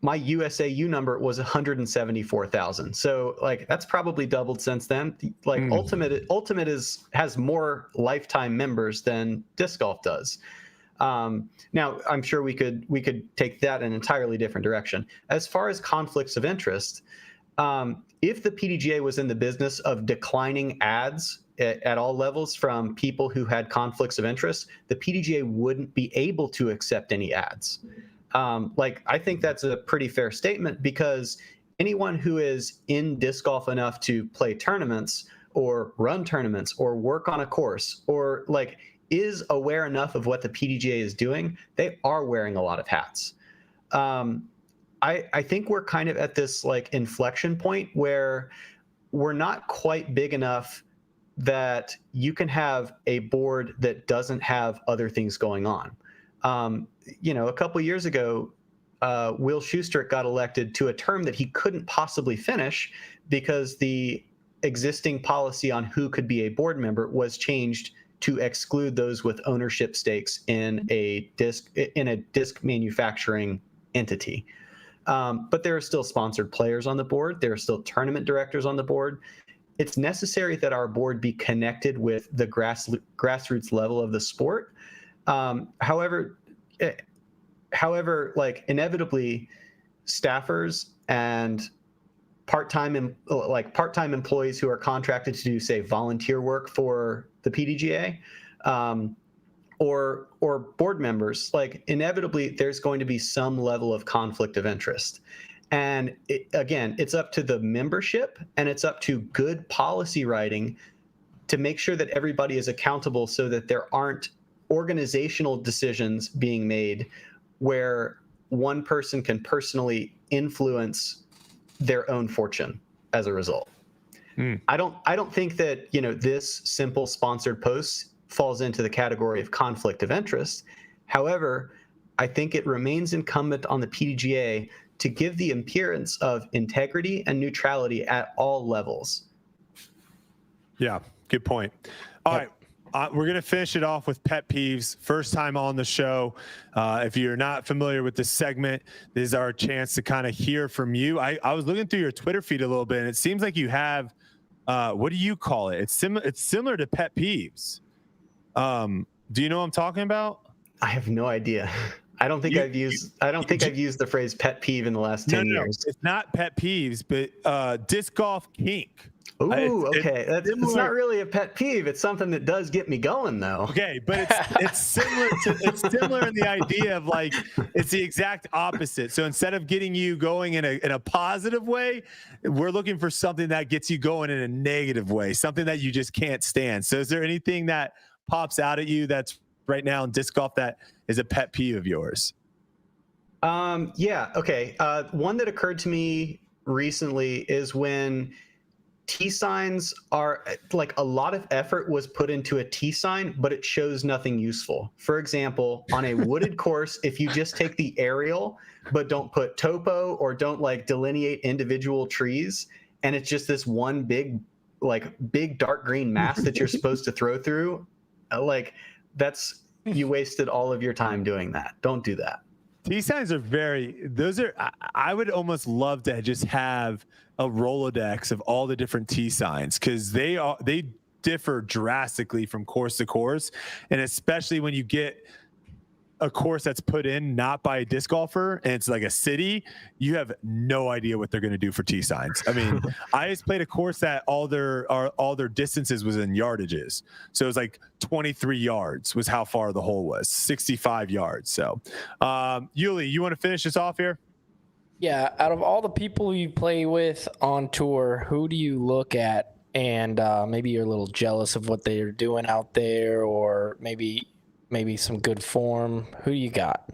USAU number was 174,000. So like that's probably doubled since then. Like Ultimate has more lifetime members than disc golf does. Now I'm sure we could take that in an entirely different direction. As far as conflicts of interest, if the PDGA was in the business of declining ads at all levels from people who had conflicts of interest, the PDGA wouldn't be able to accept any ads. I think that's a pretty fair statement, because anyone who is in disc golf enough to play tournaments or run tournaments or work on a course or like is aware enough of what the PDGA is doing, they are wearing a lot of hats. I think we're kind of at this like inflection point where we're not quite big enough that you can have a board that doesn't have other things going on. A couple of years ago, Will Schuster got elected to a term that he couldn't possibly finish because the existing policy on who could be a board member was changed to exclude those with ownership stakes in a disc manufacturing entity. But there are still sponsored players on the board. There are still tournament directors on the board. It's necessary that our board be connected with the grassroots level of the sport. However, like inevitably, staffers and part-time employees who are contracted to do, say, volunteer work for the PDGA, or board members, like inevitably there's going to be some level of conflict of interest. And it's up to the membership and it's up to good policy writing to make sure that everybody is accountable so that there aren't organizational decisions being made where one person can personally influence their own fortune as a result. I don't think that, this simple sponsored post falls into the category of conflict of interest. However, I think it remains incumbent on the PDGA to give the appearance of integrity and neutrality at all levels. Yeah, good point. All right. We're going to finish it off with pet peeves. First time on the show. If you're not familiar with this segment, this is our chance to kind of hear from you. I was looking through your Twitter feed a little bit, and it seems like you have, what do you call it? It's similar to pet peeves. Do you know what I'm talking about? I have no idea. I don't think I've used the phrase pet peeve in the last 10 years. It's not pet peeves, but disc golf kink. Ooh, okay. It's not really a pet peeve. It's something that does get me going, though. Okay, but it's similar in the idea of like it's the exact opposite. So instead of getting you going in a positive way, we're looking for something that gets you going in a negative way, something that you just can't stand. So is there anything that pops out at you that's right now in disc golf that is a pet peeve of yours? Yeah. Okay. One that occurred to me recently is when T signs are like a lot of effort was put into a T sign, but it shows nothing useful. For example, on a wooded course, if you just take the aerial, but don't put topo or don't like delineate individual trees, and it's just this one big like big dark green mass that you're supposed to throw through, like you wasted all of your time doing that. Don't do that. Tee signs are I would almost love to just have a Rolodex of all the different tee signs, because they differ drastically from course to course. And especially when you get a course that's put in not by a disc golfer and it's like a city, you have no idea what they're going to do for tee signs. I mean, I just played a course that all their distances was in yardages. So it was like 23 yards was how far the hole was, 65 yards. So Yuli, you want to finish this off here? Yeah. Out of all the people you play with on tour, who do you look at and maybe you're a little jealous of what they're doing out there, or maybe some good form? Who you got?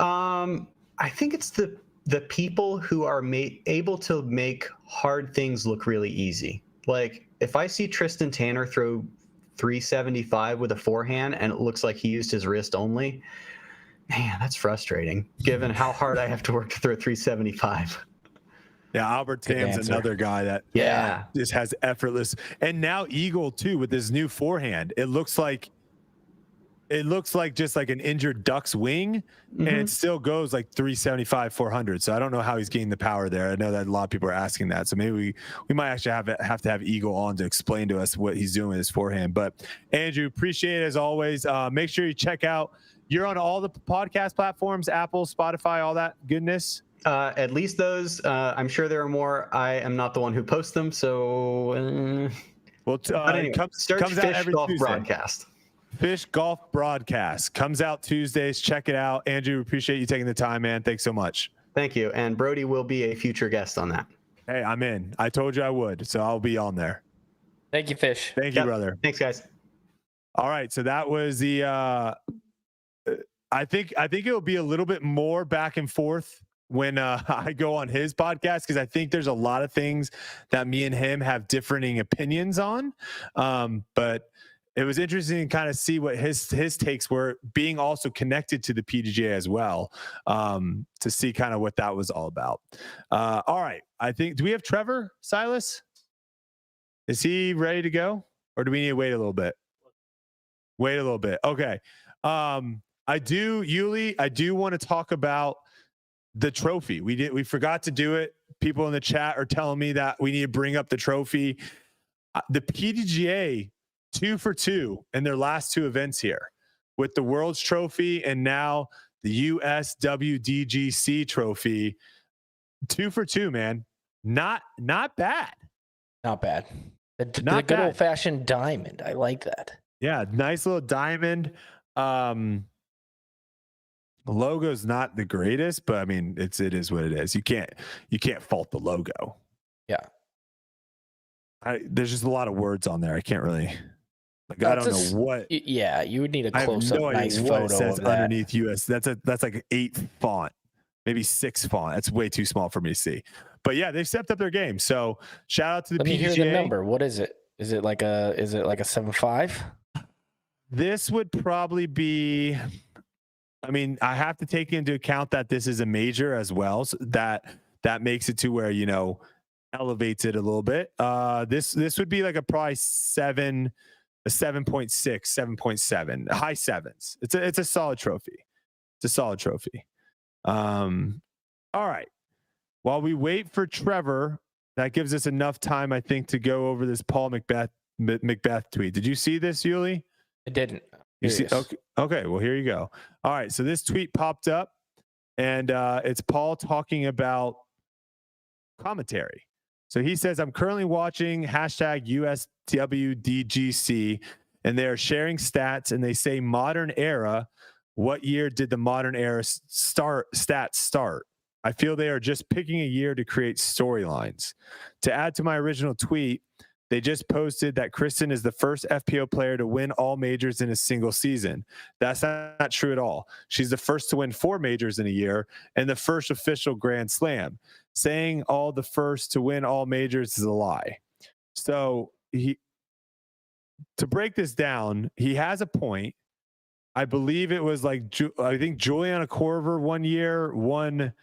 I think it's the people who are able to make hard things look really easy. Like if I see Kristin Tattar throw 375 with a forehand and it looks like he used his wrist only, man, that's frustrating given how hard I have to work to throw 375. Yeah, Albert Tam's another guy that just has effortless. And now Eagle too with his new forehand. It looks like just like an injured duck's wing, and it still goes like 375, 400. So I don't know how he's getting the power there. I know that a lot of people are asking that. So maybe we might actually have to have Eagle on to explain to us what he's doing with his forehand. But Andrew, appreciate it as always. Make sure you check out. You're on all the podcast platforms, Apple, Spotify, all that goodness. At least those. I'm sure there are more. I am not the one who posts them. So, but anyway, search comes out Fish every Golf Tuesday. Broadcast. Fish Golf Broadcast comes out Tuesdays. Check it out. Andrew, appreciate you taking the time, man. Thanks so much. Thank you. And Brodie will be a future guest on that. Hey, I'm in. I told you I would, so I'll be on there. Thank you, Fish. Thank you, brother. Thanks, guys. All right. So that was the, I think it'll be a little bit more back and forth when I go on his podcast, because I think there's a lot of things that me and him have differing opinions on. But it was interesting to kind of see what his takes were, being also connected to the PDGA as well, to see kind of what that was all about. All right. Do we have Trevor, Silas? Is he ready to go, or do we need to wait a little bit? Wait a little bit. Okay. Yuli, I do want to talk about the trophy. We forgot to do it. People in the chat are telling me that we need to bring up the trophy. The PDGA 2 for 2 in their last two events here, with the World's Trophy and now the USWDGC trophy. 2 for 2, man. Not bad. Not bad. The good old fashioned diamond. I like that. Yeah, nice little diamond. The logo's not the greatest, but I mean, it is what it is. You can't fault the logo. Yeah. There's just a lot of words on there. I can't really, I don't know what. Yeah, you would need a close up, nice photo. It says of that. underneath US. That's like 8 font, maybe 6 font. That's way too small for me to see. But yeah, they've stepped up their game. So shout out to the PDGA. Let me hear the number. What is it? Is it like a 7.5? This would probably be. I mean, I have to take into account that this is a major as well. So that makes it to where, elevates it a little bit. This would be like a probably 7, a 7.6, 7.7, high 7s. It's a solid trophy. It's a solid trophy. All right. While we wait for Trevor, that gives us enough time, I think, to go over this Paul McBeth tweet. Did you see this, Yuli? I didn't. You see? Okay. Well, here you go. All right. So this tweet popped up, and it's Paul talking about commentary. So he says, I'm currently watching #USWDGC, and they are sharing stats, and they say modern era. What year did the modern era stats start? I feel they are just picking a year to create storylines. To add to my original tweet, they just posted that Kristin is the first FPO player to win all majors in a single season. That's not true at all. She's the first to win 4 majors in a year and the first official Grand Slam. Saying all the first to win all majors is a lie. So to break this down, he has a point. I believe it was like, I think Juliana Korver one year won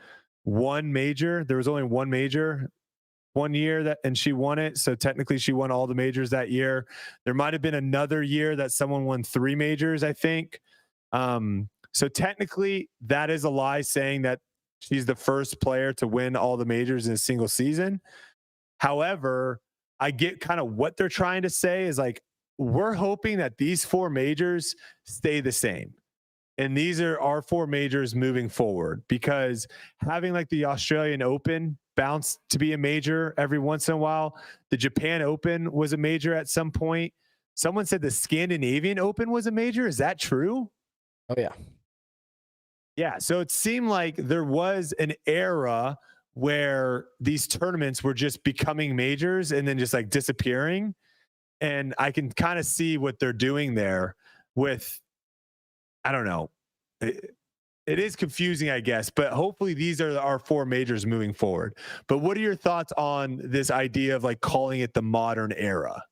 one major. There was only one major. one year and she won it. So technically she won all the majors that year. There might've been another year that someone won 3 majors, I think. So technically that is a lie, saying that she's the first player to win all the majors in a single season. However, I get kind of what they're trying to say is like, we're hoping that these 4 majors stay the same. And these are our 4 majors moving forward, because having like the Australian Open bounce to be a major every once in a while. The Japan Open was a major at some point. Someone said the Scandinavian Open was a major. Is that true? Oh, yeah. Yeah. So it seemed like there was an era where these tournaments were just becoming majors and then just like disappearing. And I can kind of see what they're doing there with, I don't know. It is confusing, I guess, but hopefully these are our 4 majors moving forward. But what are your thoughts on this idea of like calling it the modern era?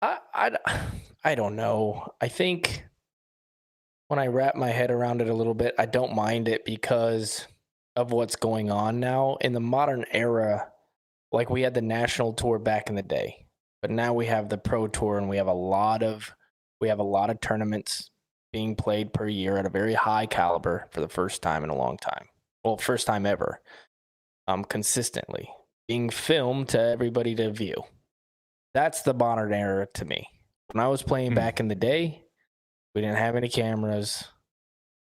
I don't know. I think when I wrap my head around it a little bit, I don't mind it because of what's going on now in the modern era. Like, we had the national tour back in the day, but now we have the pro tour, and we have a lot of tournaments being played per year at a very high caliber for the first time in a long time. Well, first time ever, consistently being filmed to everybody to view. That's the modern era to me. When I was playing back in the day, we didn't have any cameras.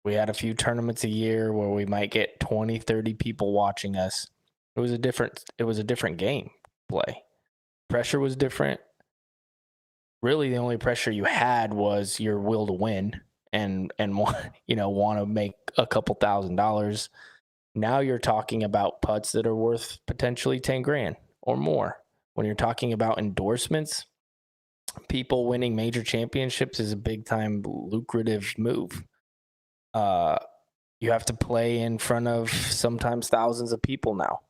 We had a few tournaments a year where we might get 20, 30 people watching us. It was a different game play. Pressure was different. Really, the only pressure you had was your will to win and want to make a couple $1,000s. Now you're talking about putts that are worth potentially 10 grand or more. When you're talking about endorsements, people winning major championships is a big time lucrative move. You have to play in front of sometimes thousands of people now.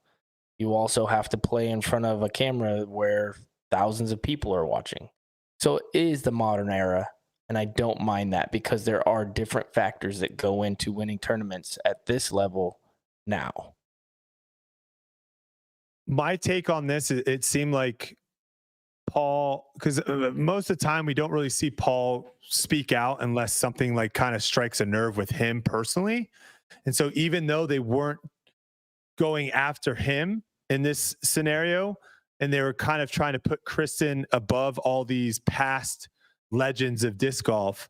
You also have to play in front of a camera where thousands of people are watching. So it is the modern era, and I don't mind that because there are different factors that go into winning tournaments at this level now. My take on this, it seemed like Paul, because most of the time we don't really see Paul speak out unless something like kind of strikes a nerve with him personally. And so even though they weren't going after him in this scenario, and they were kind of trying to put Kristin above all these past legends of disc golf,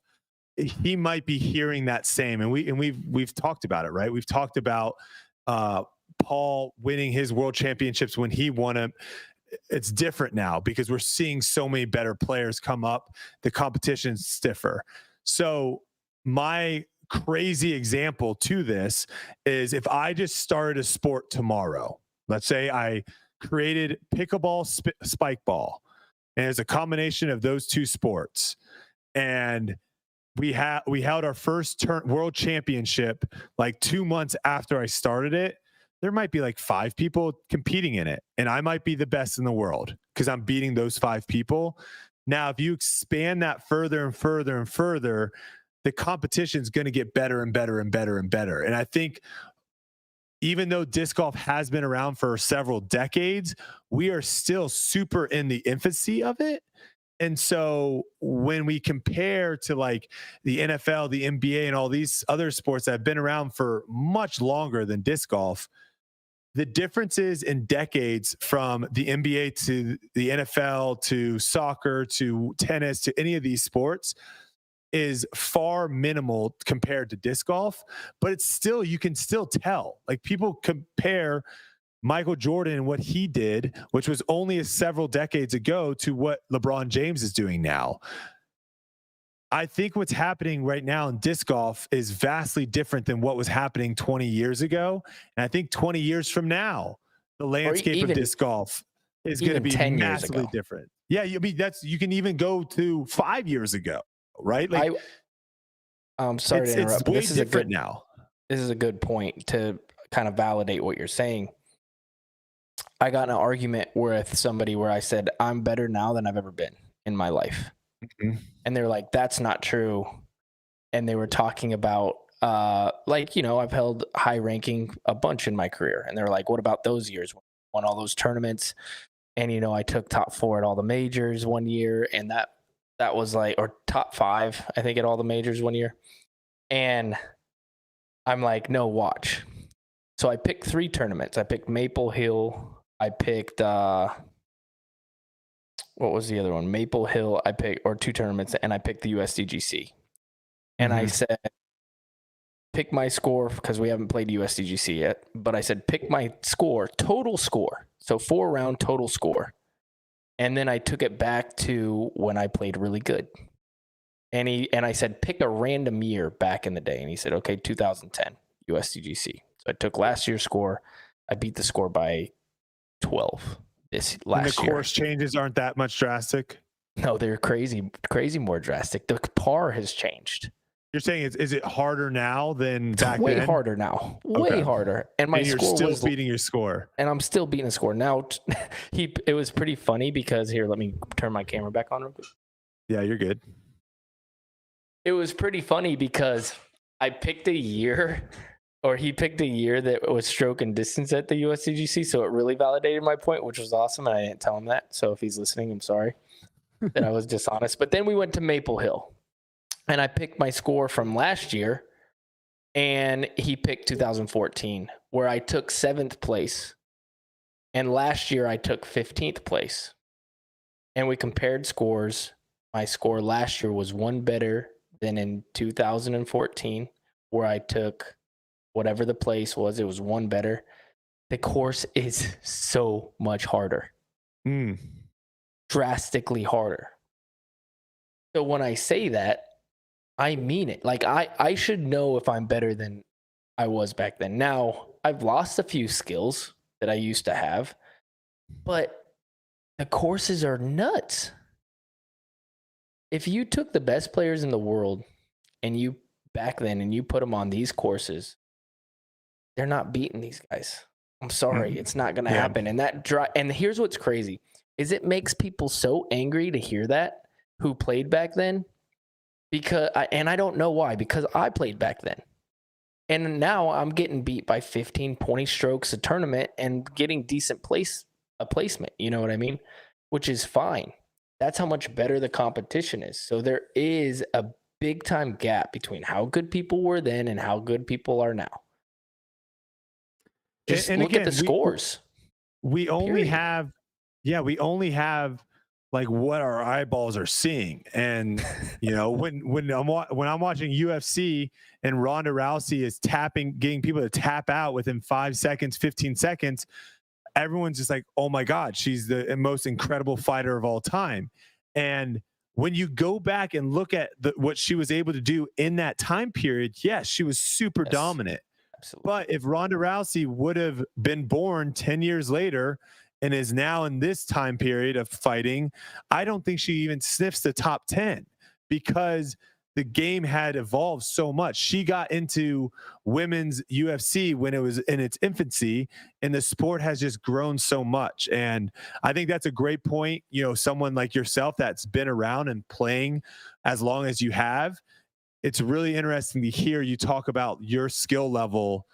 he might be hearing that same. And we've talked about it, right? We've talked about Paul winning his world championships when he won them. It's different now because we're seeing so many better players come up. The competition's stiffer. So my crazy example to this is if I just started a sport tomorrow, let's say I created pickleball, spike ball, and it's a combination of those 2 sports. And we held our first world championship like 2 months after I started it. There might be like 5 people competing in it, and I might be the best in the world because I'm beating those 5 people. Now, if you expand that further and further and further, the competition is going to get better and better and better and better. And I think even though disc golf has been around for several decades, we are still super in the infancy of it. And so when we compare to like the NFL, the NBA, and all these other sports that have been around for much longer than disc golf, the differences in decades from the NBA to the NFL to soccer to tennis to any of these sports is far minimal compared to disc golf. But it's still, you can still tell. Like, people compare Michael Jordan and what he did, which was only several decades ago, to what LeBron James is doing now. I think what's happening right now in disc golf is vastly different than what was happening 20 years ago. And I think 20 years from now, the landscape of disc golf is going to be massively different. Yeah, I mean, you can even go to 5 years ago, right? Like, I'm sorry to interrupt. It's way different now. This is a good point to kind of validate what you're saying. I got in an argument with somebody where I said, I'm better now than I've ever been in my life. Mm-hmm. And they're like, that's not true. And they were talking about like, you know, I've held high ranking a bunch in my career, and they're like, what about those years? Won all those tournaments. And, you know, I took top 4 at all the majors one year, and that was like, or top 5, I think, at all the majors one year. And I'm like, no, watch. So I picked 3 tournaments. I picked Maple Hill. I picked, what was the other one? Maple Hill. I picked, or 2 tournaments, and I picked the USDGC. And I said, pick my score, because we haven't played USDGC yet, but I said, pick my score, total score. So 4-round total score. And then I took it back to when I played really good. And I said, pick a random year back in the day. And he said, okay, 2010 USDGC. So I took last year's score. I beat the score by 12 this last year. And the course changes aren't that much drastic? No, they're crazy more drastic. The par has changed. You're saying is it harder now than back way then? harder now. Way harder. And my you're score still was beating your score. And I'm still beating the score. Now it was pretty funny because here, let me turn my camera back on real quick. Yeah, you're good. It was pretty funny because I picked a year, or he picked a year that was stroke and distance at the USDGC, so it really validated my point, which was awesome, and I didn't tell him that. So if he's listening, I'm sorry that I was dishonest. But then we went to Maple Hill. And I picked my score from last year, and he picked 2014, where I took 7th place. And last year I took 15th place. And we compared scores. My score last year was 1 better than in 2014, where I took whatever the place was. It was 1 better. The course is so much harder. Drastically harder. So when I say that, I mean it. Like, I should know if I'm better than I was back then. Now, I've lost a few skills that I used to have, but the courses are nuts. If you took the best players in the world and you back then and you put them on these courses, they're not beating these guys. I'm sorry. It's not going to happen. And and here's what's crazy is it makes people so angry to hear that who played back then. Because I don't know why, because I played back then. And now I'm getting beat by 15, 20 strokes a tournament and getting decent placement. You know what I mean? Which is fine. That's how much better the competition is. So there is a big time gap between how good people were then and how good people are now. Just look at the scores. We only have like what our eyeballs are seeing. And, you know, when I'm watching UFC and Ronda Rousey is getting people to tap out within 5 seconds, 15 seconds, everyone's just like, oh my God, she's the most incredible fighter of all time. And when you go back and look at what she was able to do in that time period, yes, she was super dominant. Absolutely. But if Ronda Rousey would have been born 10 years later and is now in this time period of fighting, I don't think she even sniffs the top 10 because the game had evolved so much. She got into women's UFC when it was in its infancy, and the sport has just grown so much. And I think that's a great point. You know, someone like yourself that's been around and playing as long as you have, it's really interesting to hear you talk about your skill level.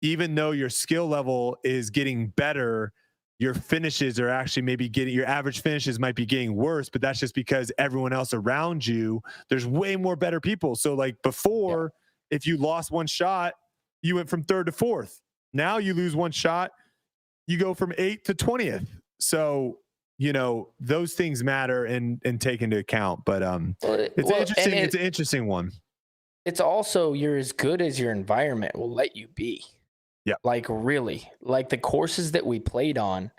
Even though your skill level is getting better, your finishes are actually your average finishes might be getting worse, but that's just because everyone else around you, there's way more better people. So like before, if you lost one shot, you went from 3rd to 4th. Now you lose one shot, you go from 8th to 20th. So, you know, those things matter and take into account. But it's an interesting one. It's also, you're as good as your environment will let you be. Yeah. Like really, like the courses that we played on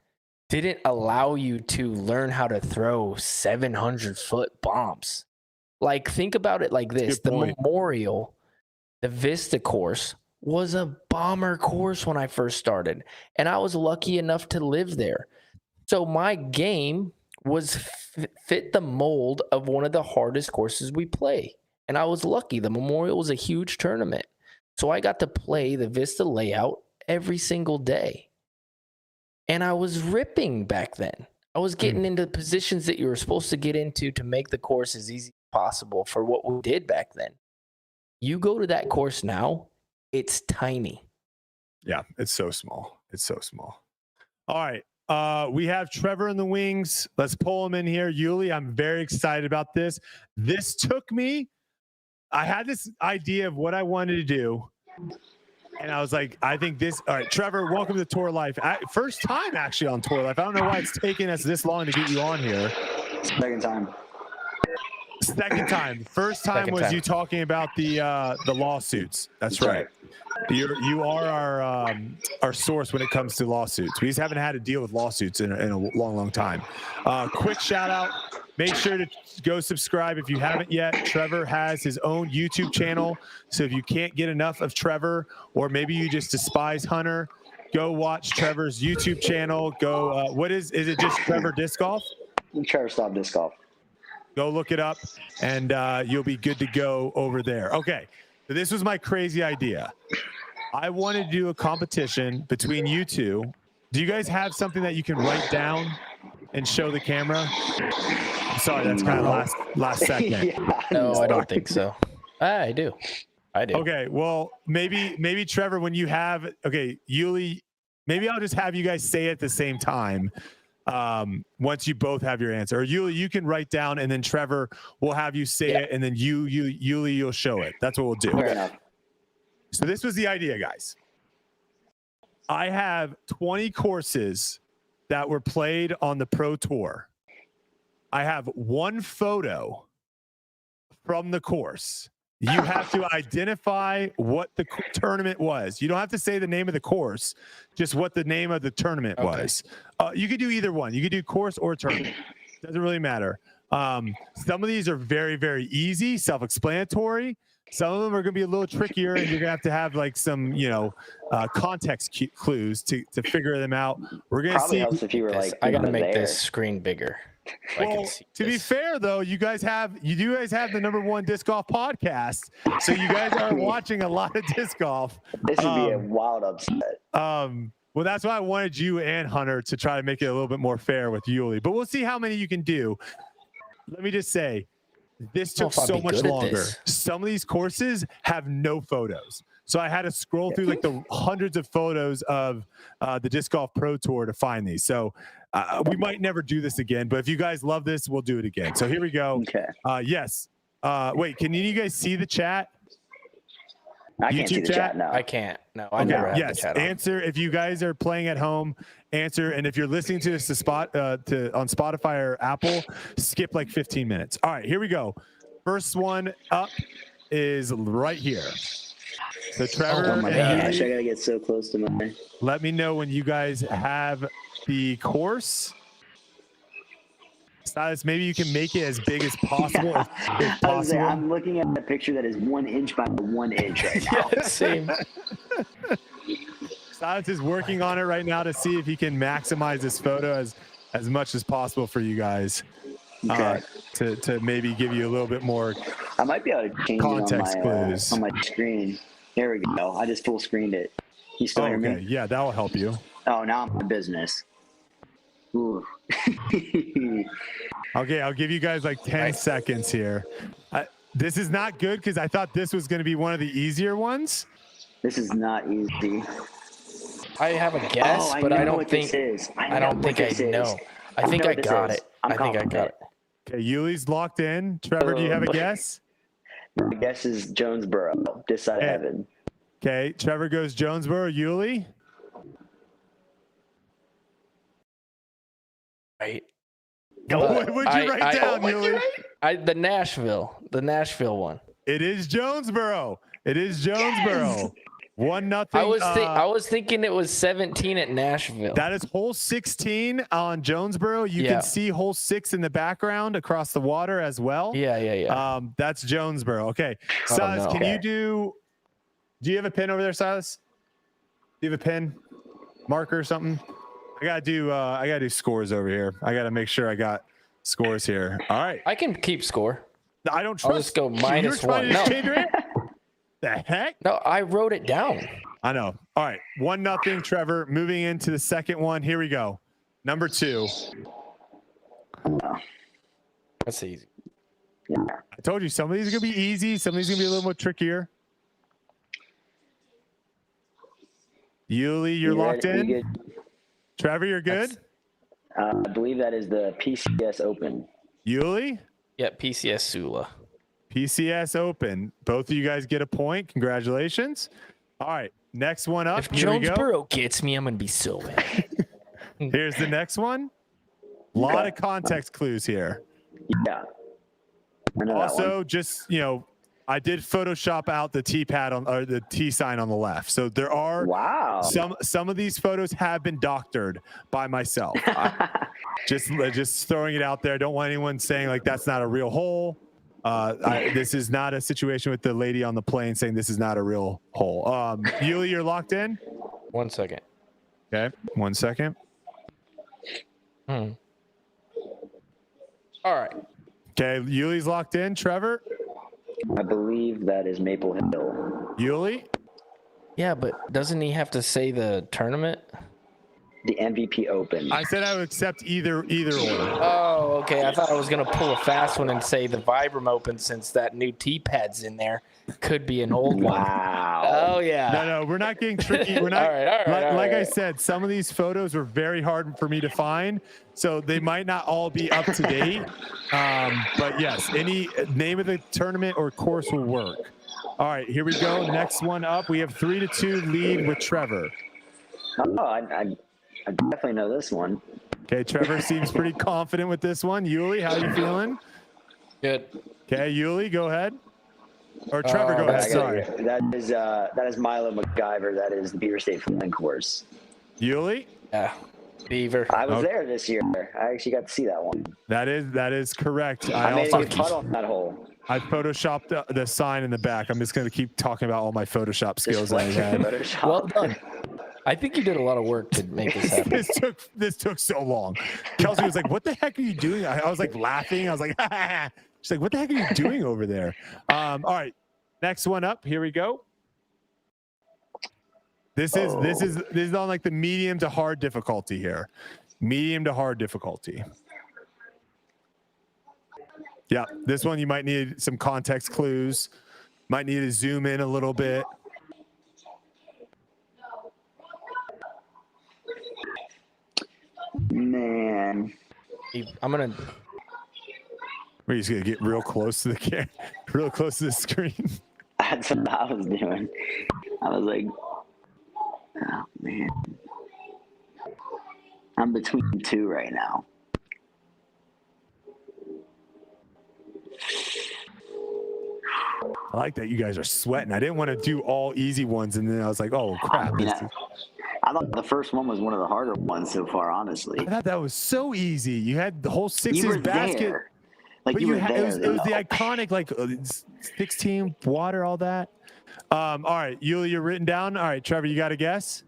didn't allow you to learn how to throw 700-foot bombs. Like think about it like this. The Memorial, the Vista course was a bomber course when I first started. And I was lucky enough to live there. So my game was fit the mold of one of the hardest courses we play. And I was lucky. The Memorial was a huge tournament. So I got to play the Vista layout every single day. And I was ripping back then. I was getting into positions that you were supposed to get into to make the course as easy as possible for what we did back then. You go to that course now, it's tiny. Yeah, it's so small. It's so small. All right. We have Trevor in the wings. Let's pull him in here. Yuli, I'm very excited about this. This took me, I had this idea of what I wanted to do. And I was like, I think this, all right, Trevor, welcome to Tour Life. First time actually on Tour Life. I don't know why it's taken us this long to get you on here. Second time. Second time. First time was you talking about the lawsuits. That's right. You are our source when it comes to lawsuits. We just haven't had to deal with lawsuits in a long time. Quick shout out. Make sure to go subscribe if you haven't yet. Trevor has his own YouTube channel. So if you can't get enough of Trevor, or maybe you just despise Hunter, go watch Trevor's YouTube channel. Go, what is it just Trevor Disc Golf? Trevor Stop Disc Golf. Go look it up, and you'll be good to go over there. Okay, so this was my crazy idea. I wanted to do a competition between you two. Do you guys have something that you can write down and show the camera? I'm sorry, that's kind of last second. Yeah, No, I don't think so. I do. Okay, well, maybe Trevor, when you have, okay, Yuli, maybe I'll just have you guys say it at the same time. Once you both have your answer, or Yuli, you can write down, and then Trevor will have you say it, and then Yuli, you'll show it. That's what we'll do. Fair enough. So this was the idea, guys. I have 20 courses that were played on the Pro Tour. I have one photo from the course. You have to identify what the tournament was. You don't have to say the name of the course, just what the name of the tournament was. You could do either one. You could do course or tournament. Doesn't really matter. Some of these are very, very easy, self-explanatory. Some of them are going to be a little trickier, and you're going to have like some, context clues to figure them out. We're going to see. Helps if you were like, I got to make this screen bigger. Well, to be fair, though, you guys have the #1 disc golf podcast, so you guys are watching a lot of disc golf. This would be a wild upset. Well, that's why I wanted you and Hunter to try to make it a little bit more fair with Yuli, but we'll see how many you can do. Let me just say, this took so much longer. Some of these courses have no photos. So I had to scroll through like the hundreds of photos of the Disc Golf Pro Tour to find these. So we might never do this again, but if you guys love this, we'll do it again. So here we go. Okay. Yes. Wait, can you guys see the chat? I can't see the chat. No, I can't. No, I never have the chat on. Answer if you guys are playing at home. Answer, and if you're listening to this on Spotify or Apple, skip like 15 minutes. All right, here we go. First one up is right here. So Trevor, oh my gosh, I gotta get so close to my. Let me know when you guys have the course. Silas, maybe you can make it as big as possible. Yeah. If possible. I'm looking at a picture that is 1 inch by 1 inch right now. Yeah, same. Silas is working on it right now to see if he can maximize this photo as much as possible for you guys. Okay. To maybe give you a little bit more I might be able to change context it clues on my screen. There we go. I just full screened it. You still hear me? Yeah, that will help you. Oh, now I'm in business. Ooh. Okay, I'll give you guys like 10 seconds here. This is not good because I thought this was going to be one of the easier ones. This is not easy. I have a guess, but I don't think I know. I think I got it. I think I got it. Okay, Yuli's locked in. Trevor, do you have a guess? My guess is Jonesboro, this side of heaven. Okay, Trevor goes Jonesboro. Yuli? Right. What would you write down, Yuli? The Nashville one. It is Jonesboro. Yes! 1-0. I was thinking it was 17 at Nashville. That is hole 16 on Jonesboro. You can see hole 6 in the background across the water as well. Yeah. That's Jonesboro. Okay. Silas, can you do you have a pen over there, Silas? Do you have a pen? Marker or something? I gotta do scores over here. I gotta make sure I got scores here. All right. I can keep score. I don't trust. I'll just go -1. No. The heck? No, I wrote it down. I know. All right. 1-0, Trevor. Moving into the second one. Here we go. Number 2. That's easy. Yeah. I told you some of these are gonna be easy. Some of these are gonna be a little more trickier. Yuli, you're locked in. You Trevor, you're good. I believe that is the PCS Open. Yuli, Yeah, PCS Sula. PCS Open. Both of you guys get a point. Congratulations. All right, next one up. If Here we go. Jonesboro gets me, I'm gonna be so mad. Here's the next one. A lot of context clues here. Yeah. I know that Also, one. just I did Photoshop out the T pad or the T sign on the left. So there are Wow. some of these photos have been doctored by myself. Just throwing it out there. Don't want anyone saying like that's not a real hole. This is not a situation with the lady on the plane saying this is not a real hole. Yuli, you're locked in. 1 second. Okay, 1 second. All right. Okay, Yuli's locked in. Trevor, I believe that is Maple Hill. Yuli. Yeah, but doesn't he have to say the tournament? The MVP Open. I said I would accept either or. Oh, okay. I thought I was gonna pull a fast one and say the Vibram Open since that new T pad's in there. Could be an old one. Wow. Oh yeah. No, we're not getting tricky. We're not. All right, like I said, some of these photos were very hard for me to find, so they might not all be up to date. But yes, any name of the tournament or course will work. All right, here we go. Next one up. We have 3-2 lead with Trevor. Oh, I definitely know this one. Okay, Trevor seems pretty confident with this one. Yuli, how you feeling? Good. Okay, Yuli, go ahead. Or Trevor, go ahead. Sorry. That is Milo MacGyver. That is the Beaver State Flying Course. Yuli? Yeah. Beaver. I was there this year. I actually got to see that one. That is correct. I made also a good putt on that hole. I photoshopped the sign in the back. I'm just going to keep talking about all my Photoshop skills that I Just had. Photoshop. Well done. I think you did a lot of work to make this happen. This took so long. Kelsey was like, "What the heck are you doing?" I was like laughing. I was like, she's like, "What the heck are you doing over there?" All right, next one up. Here we go. This is on like the medium to hard difficulty here. Medium to hard difficulty. Yeah, this one you might need some context clues. Might need to zoom in a little bit. Man. I'm gonna. We're just gonna get real close to the camera, real close to the screen. That's what I was doing. I was like, oh, man. I'm between two right now. I like that you guys are sweating. I didn't want to do all easy ones, and then I was like, oh crap. I thought the first one was one of the harder ones so far, honestly. I thought that was so easy. You had the whole You were sixes basket. there. Like But you were there. it was the iconic, like 16 water, all that. All right, Yuli, you're written down. All right, Trevor, you got a guess?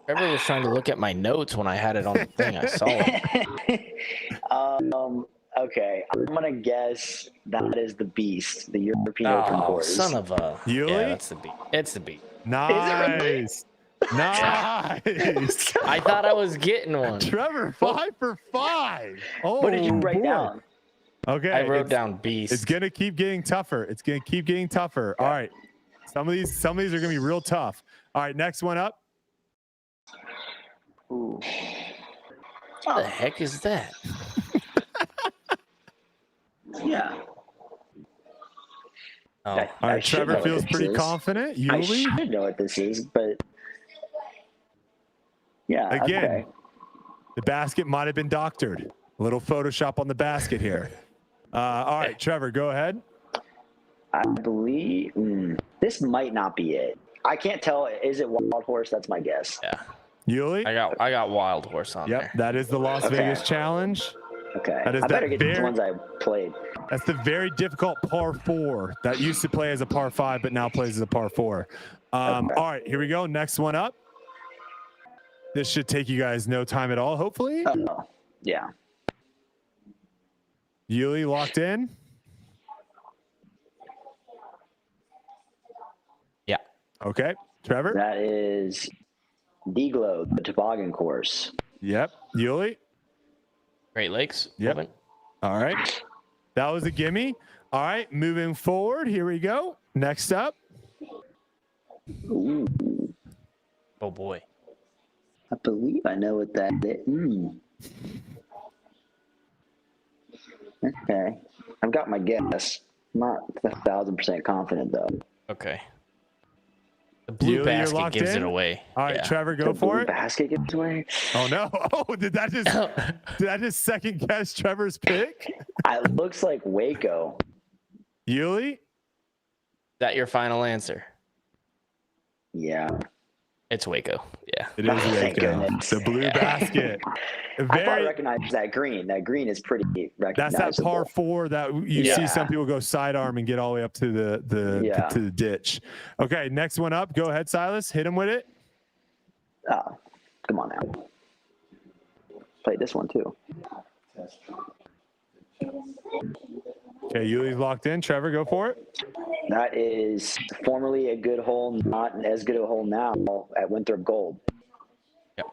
Trevor was trying to look at my notes when I had it on the thing. I saw it. Okay, I'm gonna guess that is the Beast, the European Open Oh, course. son of a. Yuli? Yeah, that's the beat. It's the beat. Nice. Nice. I thought I was getting one. Trevor, 5 for 5. Oh, What did you write boy. down? Okay. I wrote down beast. It's gonna keep getting tougher. It's gonna keep getting tougher. All right. Some of these are gonna be real tough. All right, next one up. Ooh. What the heck is that? Yeah. Oh, All right, should Trevor know feels what pretty this is. confident. I Yuli, should know what this is, but yeah. again, Okay. the basket might have been doctored. A little Photoshop on the basket here. All right, Trevor, go ahead. I believe this might not be it. I can't tell. Is it Wild Horse? That's my guess. yeah. Yuli? I got Wild Horse on Yep, there. that is the Las Okay. Vegas Challenge. Okay. That is I better that get these very- ones I played. That's the very difficult par 4 that used to play as a par 5, but now plays as a par 4. All right, here we go. Next one up. This should take you guys no time at all, hopefully. Oh, yeah. Yuli locked in. Yeah. Okay. Trevor? That is D-Glow, the toboggan course. Yep. Yuli? Great Lakes. Yep. Open. All right. That was a gimme. All right, moving forward. Here we go. Next up. Ooh, Oh boy. I believe I know what that is. Okay. I've got my guess. Not 1,000% confident though. Okay. The blue You're basket locked gives in? it away. All right, Yeah. Trevor, go The for blue it. basket gives away. Oh no! Oh, did that just second guess Trevor's pick? It looks like Waco. Yuli? Is that your final answer? Yeah. It's Waco. Yeah. It is Thank Waco. goodness. The blue basket. I thought I Very. recognized that green. That green is pretty That's recognizable. that par 4 that you Yeah. see some people go sidearm and get all the way up to Yeah. to the ditch. Okay, next one up. Go ahead, Silas. Hit him with it. Oh, come on now. Played this one too. Okay, Yuli's locked in. Trevor, go for it. That is formerly a good hole, not as good a hole now at Winthrop Gold. Yep.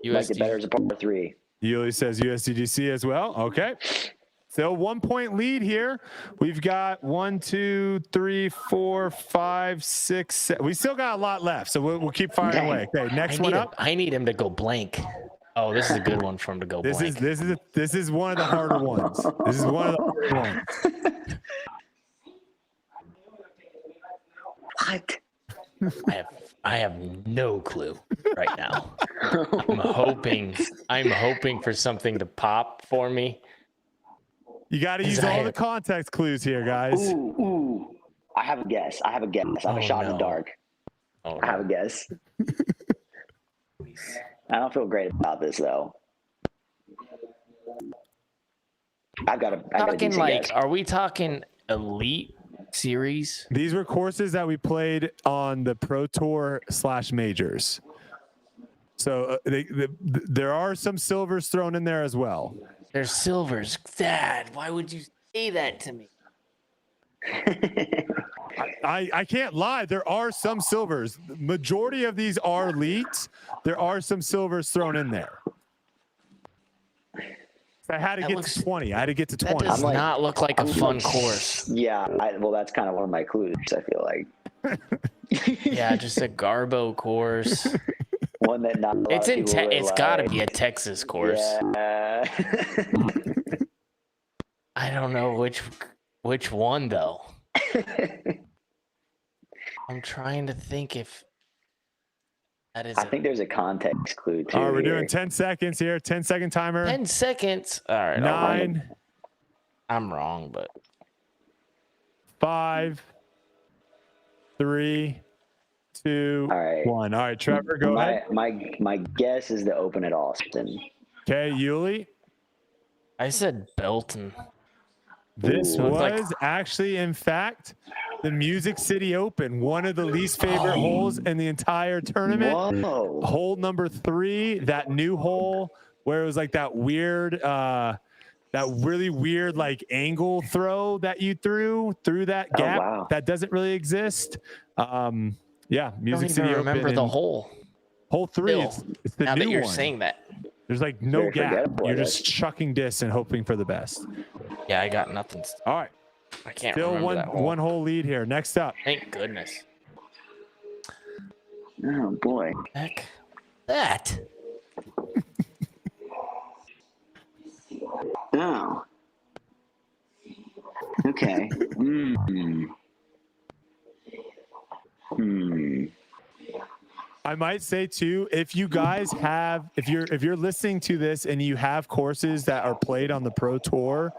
Like it better as a par 3. Yuli says USDGC as well. Okay. So 1 point lead here. We've got 1, 2, 3, 4, 5, 6, 7. We still got a lot left, so we'll keep firing Dang. away. Okay, next one up. I need him to go blank. Oh, this is a good one for him to go This blank. this is one of the harder ones. This is one of the harder ones. What? I have no clue right now. I'm hoping for something to pop for me. You got to use all the context clues here, guys. Ooh. I have a guess. I have a shot in the dark. Oh, I have a guess. I don't feel great about this though. I got a decent guess. Are we talking elite series? These were courses that we played on the Pro Tour / majors. So there are some silvers thrown in there as well. There's silvers. Dad, why would you say that to me? I can't lie. There are some silvers. The majority of these are elites. There are some silvers thrown in there. I had to get to 20. I had to get to 20. That does not look like a fun course. Yeah, well, that's kind of one of my clues, I feel like. Yeah, just a Garbo course. One that not a lot It's of in. people really It's got to like. be a Texas course. Yeah. I don't know which one though. I'm trying to think if that is. I think there's a context clue too. All right, we're here. doing 10 seconds here. 10-second timer. 10 seconds. All right. 9, I'm wrong, but 5, 3, 2, All right. 1. All right, Trevor, go ahead. My guess is the Open at Austin. Okay, Yuli. I said Belton. This Ooh. was actually, in fact, the Music City Open, one of the least favorite holes in the entire tournament. Whoa. Hole number 3, that new hole where it was like that weird, that really weird like angle throw that you threw through that gap wow. that doesn't really exist. Yeah, I Music don't City even Open. remember the and hole. Hole 3. Still, It's the now new that you're one. saying that. There's like no Very gap. forgettable, I You're guess. just chucking discs and hoping for the best. Yeah, I got nothing. All right. I can't Still remember that hole. one hole lead here. Next up. Thank goodness. Oh boy. Heck, that. Oh. Okay. I might say too, if you guys have, if you're listening to this and you have courses that are played on the Pro Tour,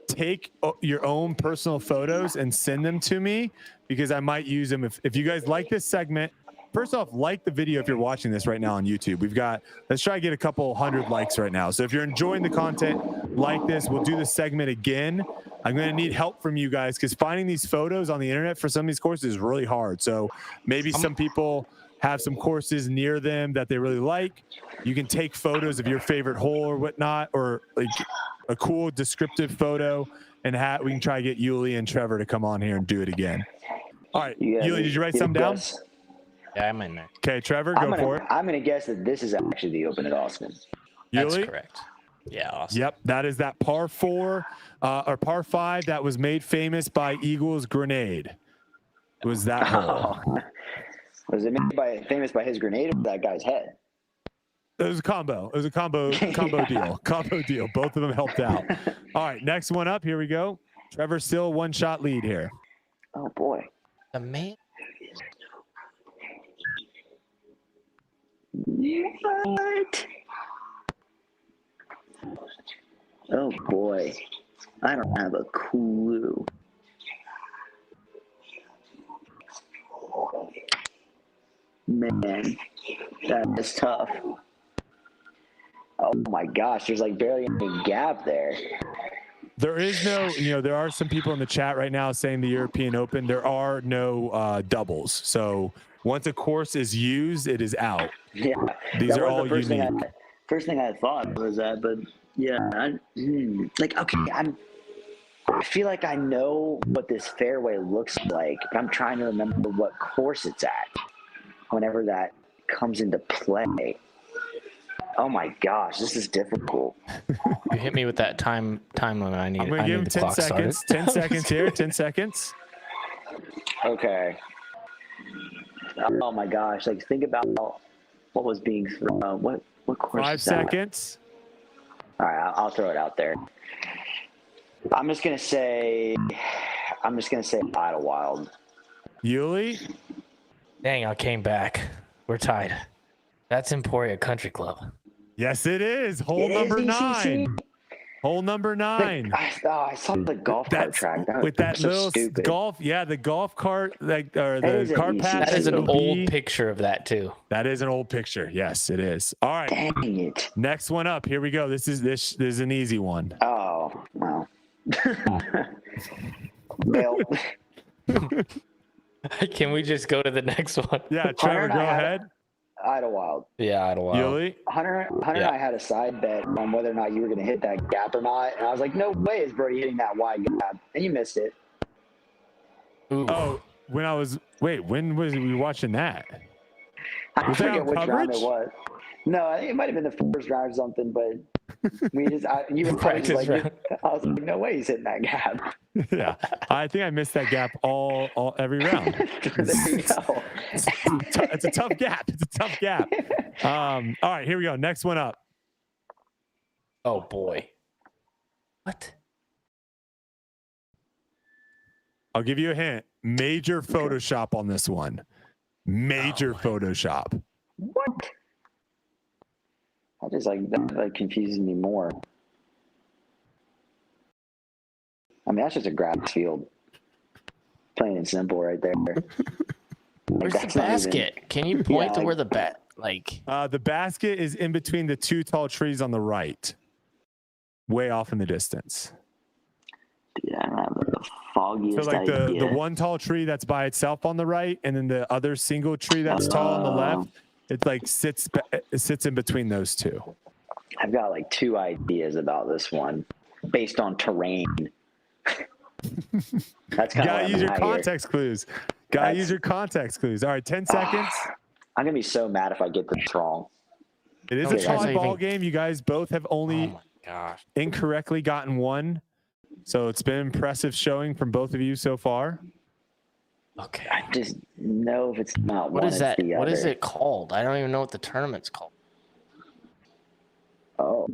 take your own personal photos and send them to me because I might use them. If you guys like this segment, first off, like the video if you're watching this right now on YouTube. Let's try to get a couple hundred likes right now. So if you're enjoying the content, like this, we'll do this segment again. I'm going to need help from you guys because finding these photos on the internet for some of these courses is really hard. So maybe some people have some courses near them that they really like. You can take photos of your favorite hole or whatnot, or like a cool descriptive photo, and we can try to get Yuli and Trevor to come on here and do it again. All right, Yuli, did you write something down? Yeah, I'm in there. Okay, Trevor, go for it. I'm gonna guess that this is actually the Open at Austin. That's Yuli? correct. Yeah, awesome. Yep, that is that par 4 or par 5 that was made famous by Eagles grenade. It was that hole. Was it made famous by his grenade or that guy's head? It was a combo. It was a combo deal. Combo deal. Both of them helped out. All right, next one up. Here we go. Trevor still 1-shot lead here. Oh boy. The man. What? Oh boy. I don't have a clue. Man, that is tough. Oh my gosh, there's like barely any gap there. There is no, there are some people in the chat right now saying the European Open, there are no doubles. So once a course is used, it is out. Yeah. These are all unique. First thing I thought was that, but yeah, I feel like I know what this fairway looks like, but I'm trying to remember what course it's at whenever that comes into play. Oh my gosh, this is difficult. You hit me with that time limit. I'm going to give him 10 seconds. 10 seconds here. 10 seconds. Okay. Oh my gosh, like think about what was being thrown. What course? 5 seconds. All right, I'll throw it out there. I'm just gonna say Idlewild. Yuli? Dang, I came back. We're tied. That's Emporia Country Club. Yes, it is. Hole number 9. Hole number 9. I saw the golf cart track. With that so little stupid. the golf cart, or the cart path. That is an old picture of that too. That is an old picture. Yes, it is. All right. Dang it. Next one up. Here we go. This is an easy one. Oh, wow. Well, Can we just go to the next one? Yeah, Trevor, go ahead. Idlewild. Yeah, Idlewild. Yuli? Hunter and I had a side bet on whether or not you were going to hit that gap or not. And I was like, no way is Brodie hitting that wide gap. And you missed it. Ooh. Oh, when was we watching that? I Was that forget on which round coverage? it was. No, I think it might have been the first round or something, but we just, Practice round. I was like, no way he's hitting that gap. Yeah, I think I missed that gap every round. There you go. It's a tough gap. It's a tough gap. All right, here we go. Next one up. Oh boy. What? I'll give you a hint. Major Photoshop on this one. Major Photoshop. What? That confuses me more. I mean, that's just a grass field. Plain and simple right there. Where's the basket? Can you point to where the the basket is in between the 2 tall trees on the right. Way off in the distance. Yeah, I don't have the foggiest So like idea. the 1 tall tree that's by itself on the right, and then the other single tree that's tall on the left, it like sits in between those 2. I've got like 2 ideas about this one based on terrain. That's kind of gotta use your context clues. Gotta use your context clues. All right, 10 seconds. I'm gonna be so mad if I get this wrong. It is a tie ball game. You guys both have only incorrectly gotten 1. So it's been impressive showing from both of you so far. Okay. I just know if it's not What one, is that? it's the What other. is it called? I don't even know what the tournament's called. Oh,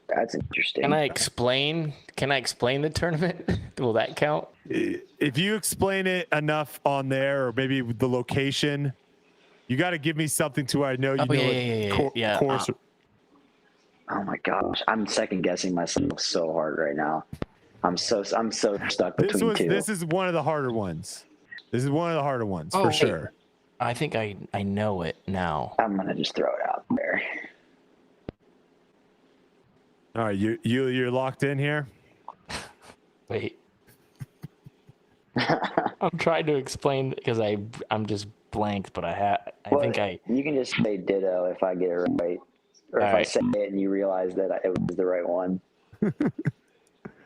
that's interesting. Can I explain the tournament? Will that count? If you explain it enough on there, or maybe the location, you got to give me something to where I know you know course. Oh my gosh, I'm second guessing myself so hard right now. I'm so stuck between 2. This is one of the harder ones. This is one of the harder ones for sure. I think I know it now. I'm gonna just throw it out there. All right, you're locked in here. Wait. I'm trying to explain because I'm just blanked, but You can just say ditto if I get it right, or if I say it and you realize that it was the right one.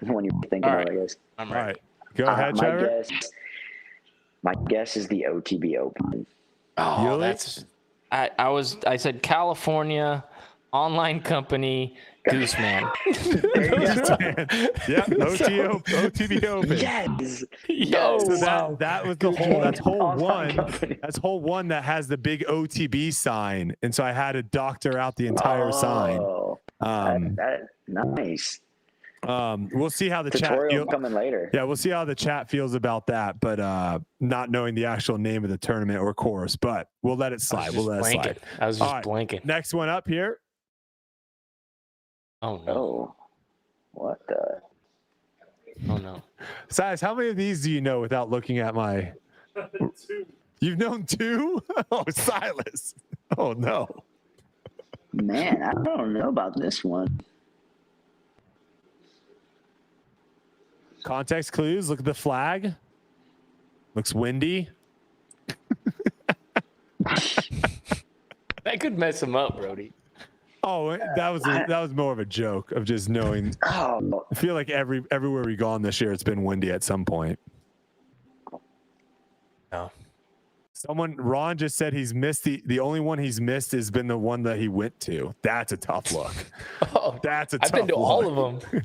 When you're thinking of it, I guess. I'm All right. right, go ahead, Trevor. My guess is the OTB Open. Oh, Really? I said California Online company, Gooseman. Yeah, OTB Open. Yes. Yo, So that was the whole. That's hole Online one. company. That's hole one that has the big OTB sign, and so I had to doctor out the entire sign. Oh, nice. We'll see how the Tutorial chat coming later. Yeah, we'll see how the chat feels about that, but not knowing the actual name of the tournament or course, but we'll let it slide. We'll let it slide. I was just All right, blanking. Next one up here. Oh no. Oh, what the? Oh no. Size, how many of these do you know without looking at my? You've known 2? Oh, Silas. Oh no. Man, I don't know about this one. Context clues. Look at the flag. Looks windy. That could mess him up, Brodie. Oh, that was more of a joke of just knowing. Oh, I feel like everywhere we've gone this year, it's been windy at some point. No. Ron just said he's missed the only one he's missed has been the one that he went to. That's a tough look. Oh, That's a tough I've been to look. all of them.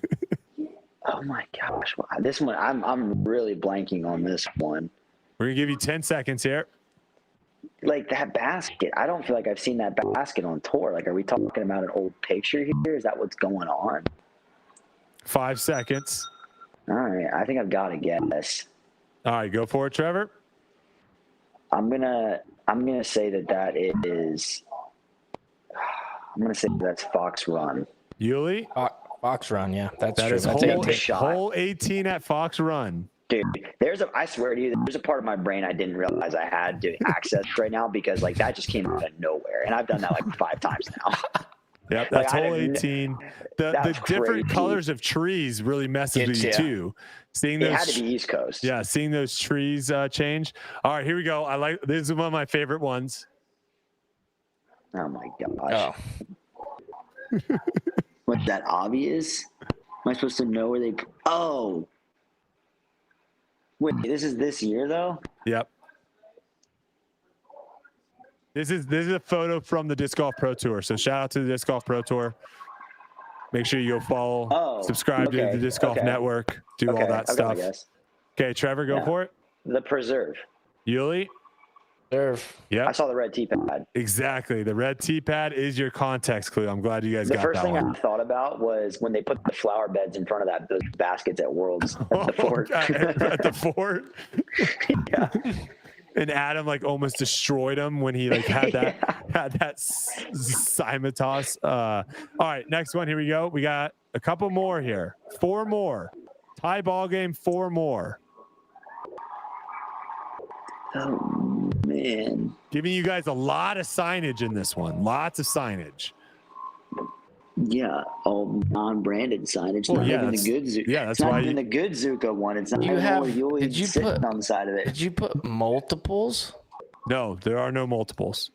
oh my gosh! This one, I'm really blanking on this one. We're gonna give you 10 seconds here. Like that basket, I don't feel like I've seen that basket on tour. Like, are we talking about an old picture here? Is that what's going on? 5 seconds. All right, I think I've got to guess. All right, go for it, Trevor. I'm gonna say that is. I'm gonna say that's Fox Run. Yuli? Fox Run, yeah. That's true. Is That's hole, 18. hole 18 at Fox Run. Dude, I swear to you, there's a part of my brain I didn't realize I had to access right now because like that just came out of nowhere, and I've done that like 5 times now. Yep, that's Like, hole 18. The different crazy. colors of trees really messes with you too. Seeing It those, had to be East Coast. yeah, seeing those trees change. All right, here we go. This is one of my favorite ones. Oh my gosh. Oh. Was that obvious? Am I supposed to know where they? Oh. Wait, this is this year though? Yep. This is a photo from the Disc Golf Pro Tour. So shout out to the Disc Golf Pro Tour. Make sure you go follow, subscribe to the Disc Golf Network, do all that stuff. Okay, Trevor, go for it. The Preserve. Yuli? Serve. Yeah. I saw the red tee pad. Exactly. The red tee pad is your context clue. I'm glad you guys got that one. The first thing I thought about was when they put the flower beds in front of those baskets at Worlds at the fort. At the fort? Yeah. And Adam like almost destroyed him when he like had that Simitas. All right, next one. Here we go. We got a couple more here. 4 more. Tie ball game. 4 more. Oh man. Giving you guys a lot of signage in this one. Lots of signage. Yeah, all non-branded signage. Well, Not yeah, even the good Zuka. yeah, that's it's not why even the good Zuka one. It's not even did you sitting put on the side of it. Did you put multiples? No, there are no multiples.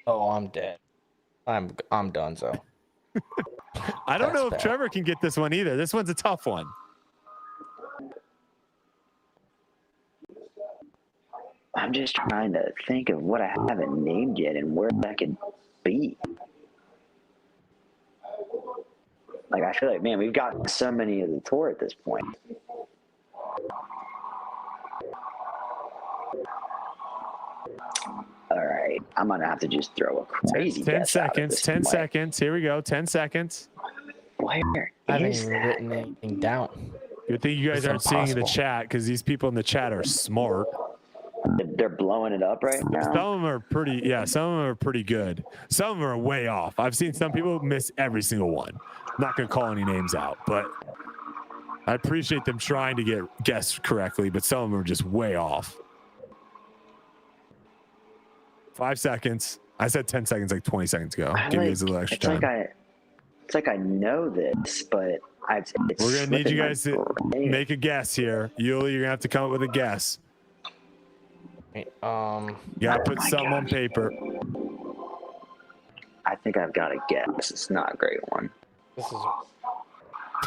Oh, I'm dead. I'm done. So I don't know if bad. Trevor can get this one either. This one's a tough one. I'm just trying to think of what I haven't named yet and where that could be. Like, I feel like, man, we've got so many of the tour at this point. All right, I'm gonna have to just throw a crazy 10 guess out at seconds. this 10 point. seconds. Here we go. 10 seconds. Where I haven't is even that? written anything down. Good thing you guys It's aren't seeing the impossible. chat because these people in the chat are smart. They're blowing it up right Some now. of them are pretty, yeah, some of them are pretty good. Some of them are way off. I've seen some people miss every single one. I'm not going to call any names out, but I appreciate them trying to get guessed correctly, but some of them are just way off. 5 seconds. I said 10 seconds like 20 seconds ago. Give you guys a little extra time. It's like I know this, but it's We're going to need you slipping my guys to brain. make a guess here. Yuli, you're going to have to come up with a guess. You got to put my something on gosh. paper. I think I've got a guess. It's not a great one. This is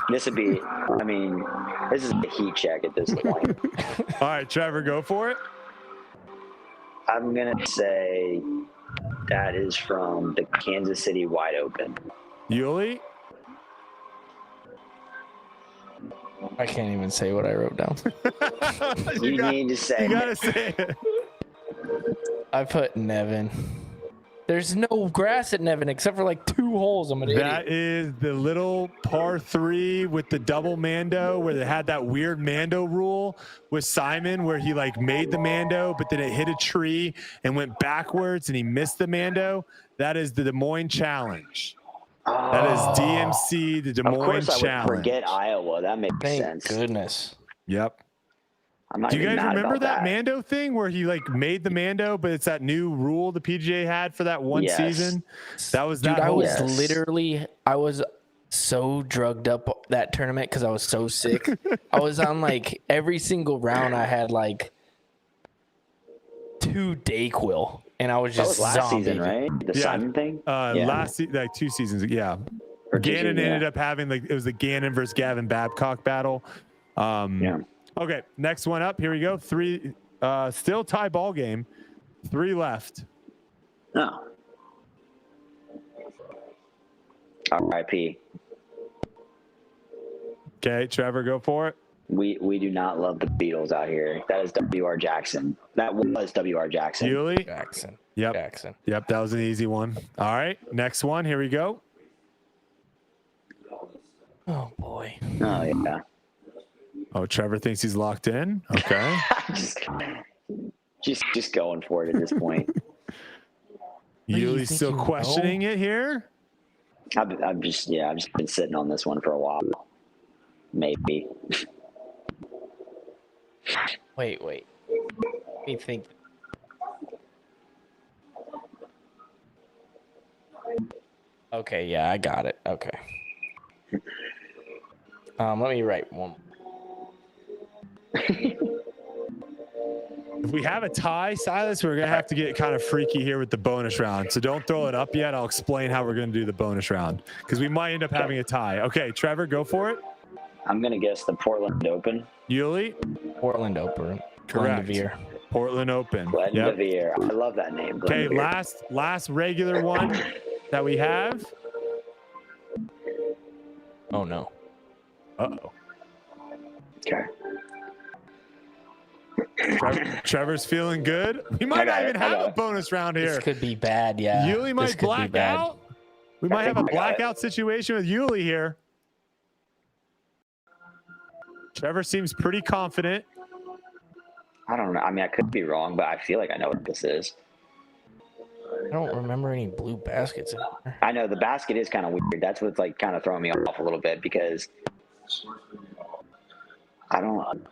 This would be, I mean, this is a heat check at this point. All right, Trevor, go for it. I'm going to say that is from the Kansas City Wide Open. Yuli? I can't even say what I wrote down. You need to say You gotta say it. I put Nevin. There's no grass at Nevin except for like 2 holes. I'm an That idiot. is the little par 3 with the double Mando where they had that weird Mando rule with Simon where he like made the Mando, but then it hit a tree and went backwards and he missed the Mando. That is the Des Moines Challenge. That is DMC, the Des Moines Of course, I would Challenge. forget Iowa. That makes Thank sense. goodness. Yep. I'm not Do you even guys mad remember about that Mando thing where he like made the Mando, but it's that new rule the PGA had for that one Yes. season? That was Dude, that I whole- was Yes. literally, I was so drugged up that tournament because I was so sick. I was on like every single round. I had like 2 Dayquil, and I was That just was last zombie. season, right? The Yeah. Simon thing? Yeah. Last like 2 seasons, yeah. Or did Gannon you? Yeah. ended up having like it was the Gannon versus Gavin Babcock battle. Yeah. Okay, next one up. Here we go. 3, still tie ball game. 3 left. No. R.I.P. Okay, Trevor, go for it. We do not love the Beatles out here. That is W.R. Jackson. That was W.R. Jackson. Yuli. Jackson. Yep. Jackson. Yep, that was an easy one. All right, next one. Here we go. Oh boy. Oh yeah. Oh, Trevor thinks he's locked in. Okay. just going for it at this point. do you Yuli's think still you know? questioning it here. I've just been sitting on this one for a while. Maybe. Wait. Let me think. Okay, yeah, I got it. Okay. Let me write one. If we have a tie, Silas, we're gonna have to get kind of freaky here with the bonus round. So don't throw it up yet. I'll explain how we're gonna do the bonus round because we might end up having a tie. Okay, Trevor, go for it. I'm gonna guess the Portland Open. Yuli, Portland Open. Correct. Glenn Portland Open. Glenn Yep. DeVere. I love that name. Glenn Okay, DeVere. last regular one that we have. Oh no. Uh-oh. Okay. Trevor's feeling good. We might not even have a bonus round This here. could be bad, yeah. Yuli This might could be black bad. out. We might have a think I got it. blackout situation with Yuli here. Trevor seems pretty confident. I don't know. I mean, I could be wrong, but I feel like I know what this is. I don't remember any blue baskets in here. I know the basket is kind of weird. That's what's like kind of throwing me off a little bit because I don't.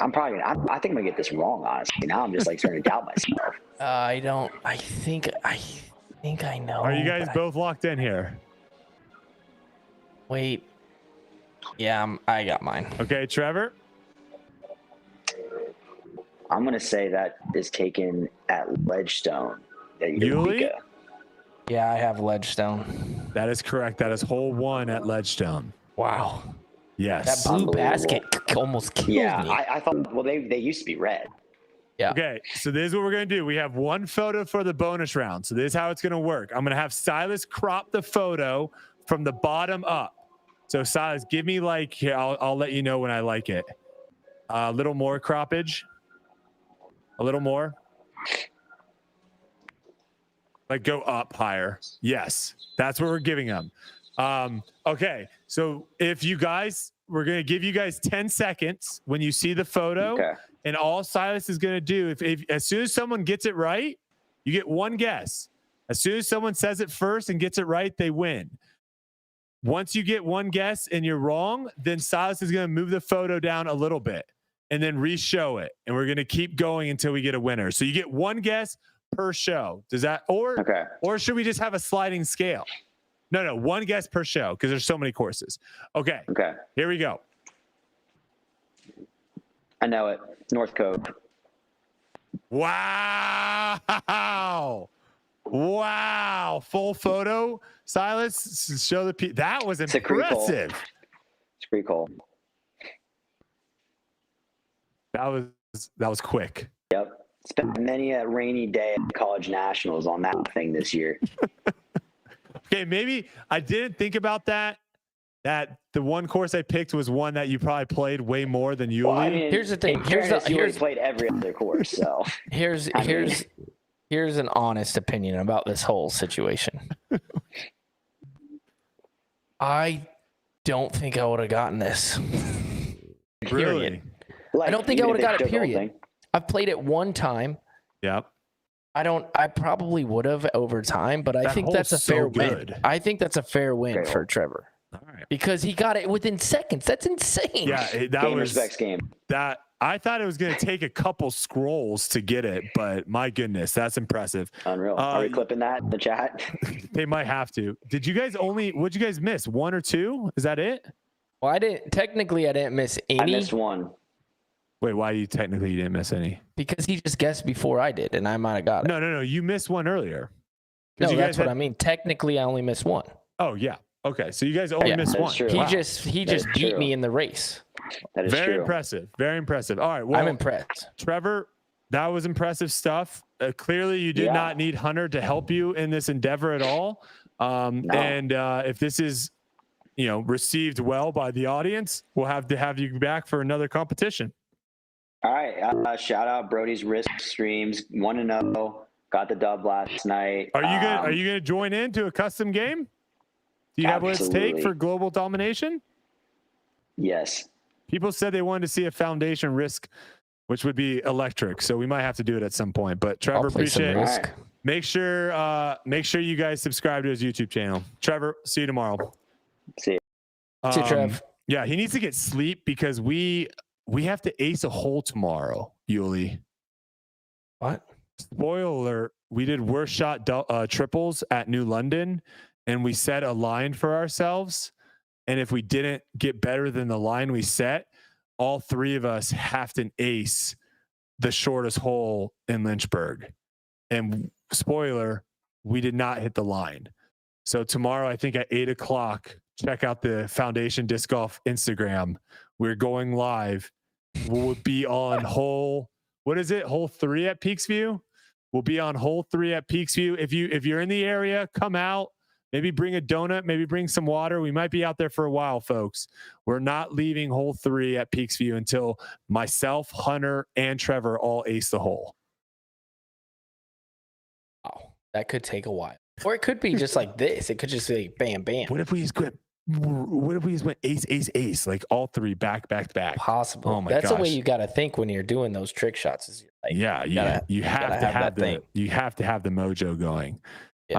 I think I'm gonna get this wrong. Honestly, now I'm just like starting to doubt myself. I think I know. Are you guys but both locked in here? Wait. Yeah, I got mine. Okay, Trevor. I'm gonna say that is taken at Ledgestone at Yuli? Eureka. Yeah, I have Ledgestone. That is correct. That is hole 1 at Ledgestone. Wow. Yes. That blue Unbelievable. basket almost killed Yeah, me. I thought. Well, they used to be red. Yeah. Okay, so this is what we're going to do. We have one photo for the bonus round. So this is how it's going to work. I'm going to have Silas crop the photo from the bottom up. So Silas, give me like, here, I'll let you know when I like it. A little more croppage. A little more. Like go up higher. Yes, that's what we're giving them. Okay, so if you guys, we're going to give you guys 10 seconds when you see the photo. Okay. And all Silas is going to do, if as soon as someone gets it right, you get one guess. As soon as someone says it first and gets it right, they win. Once you get one guess and you're wrong, then Silas is going to move the photo down a little bit and then re-show it. And we're going to keep going until we get a winner. So you get one guess per show. Does that, Okay. or should we just have a sliding scale? No, one guess per show because there's so many courses. Okay, Okay. here we go. I know it. North Cove. Wow. Full photo. Silas, show the that was a pretty cool. impressive. It's pretty cool. That was quick. Yep. Spent many a rainy day at college nationals on that thing this year. Okay, maybe I didn't think about that. That the one course I picked was one that you probably played way more than Yulee. Well, I mean, Here's the thing. Here's played every other course, so here's an honest opinion about this whole situation. I don't think I would have gotten this. Really? like, I don't think I even would if have got they it, took the whole period. thing. I've played it one time. Yep. I probably would have over time, but I That think hole's that's a so fair good. win. I think that's a fair win Great for hole. Trevor All right. because he got it within seconds. That's insane. Yeah, that Game was respects game. that. I thought it was going to take a couple scrolls to get it, but my goodness, that's impressive. Unreal. Are we clipping that in the chat? They might have to. Did you guys what'd you guys miss? One or two? Is that it? Well, I didn't miss any. I missed one. Wait, why you didn't miss any? Because he just guessed before I did, and I might have got it. No. You missed one earlier. No, You that's guys what I mean. Technically, I only missed one. Oh yeah. Okay, so you guys only Yeah, missed that's one. true. He Wow. just is beat true. me in the race. That is Very true. impressive. Very impressive. All right. Well, I'm impressed. Trevor, that was impressive stuff. Clearly, you did Yeah. not need Hunter to help you in this endeavor at all. And if this is, received well by the audience, we'll have to have you back for another competition. All right. Shout out Brodie's Risk Streams. 1-0. Got the dub last night. Are you going to join into a custom game? Do you have what it's take Absolutely. for global domination? Yes. People said they wanted to see a foundation risk, which would be electric. So we might have to do it at some point. But Trevor, I'll play some appreciate it. Risk. All Make sure you guys subscribe to his YouTube channel. Trevor, see you tomorrow. See you. See you, Trev. Yeah, he needs to get sleep because we have to ace a hole tomorrow, Yulee. What? Spoiler alert, we did worst shot triples at New London, and we set a line for ourselves. And if we didn't get better than the line we set, all three of us have to ace the shortest hole in Lynchburg. And spoiler, we did not hit the line. So tomorrow, I think at 8:00, check out the Foundation Disc Golf Instagram. We're going live. We'll be on hole 3 at Peaksview. We'll be on hole 3 at Peaksview. If you're in the area, come out. Maybe bring a donut. Maybe bring some water. We might be out there for a while, folks. We're not leaving hole 3 at Peaksview until myself, Hunter, and Trevor all ace the hole. Wow, that could take a while, or it could be just like this. It could just be bam, bam. What if we just went ace, ace, ace, like all 3 back to back? Possible. Oh my That's the way gosh. you got to think when you're doing those trick shots. Is like, Yeah, you have to have the mojo going. Yeah.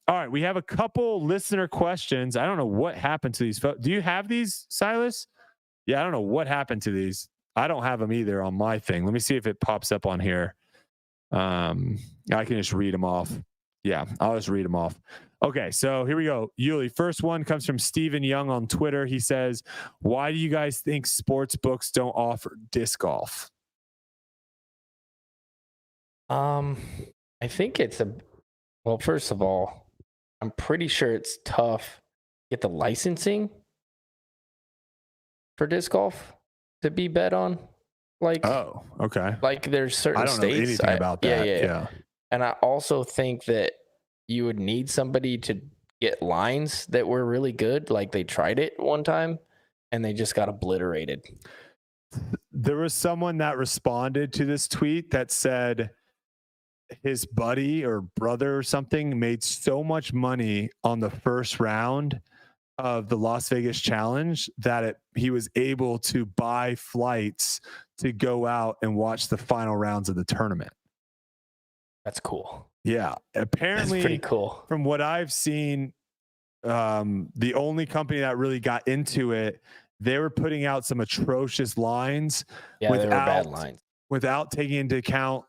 All right, we have a couple listener questions. I don't know what happened to these folks. Do you have these, Silas? Yeah, I don't know what happened to these. I don't have them either on my thing. Let me see if it pops up on here. I can just read them off. Yeah, I'll just read them off. Okay, so here we go. Yulee, first one comes from Steven Young on Twitter. He says, why do you guys think sports books don't offer disc golf? I think well, first of all, I'm pretty sure it's tough to get the licensing for disc golf to be bet on. Like, Oh, okay. like there's certain I don't know states. anything about that. Yeah. And I also think that you would need somebody to get lines that were really good. Like they tried it one time and they just got obliterated. There was someone that responded to this tweet that said his buddy or brother or something made so much money on the first round of the Las Vegas Challenge that he was able to buy flights to go out and watch the final rounds of the tournament. That's cool. Yeah. Apparently, That's pretty cool. from what I've seen, the only company that really got into it, they were putting out some atrocious lines Yeah, they were bad lines. without taking into account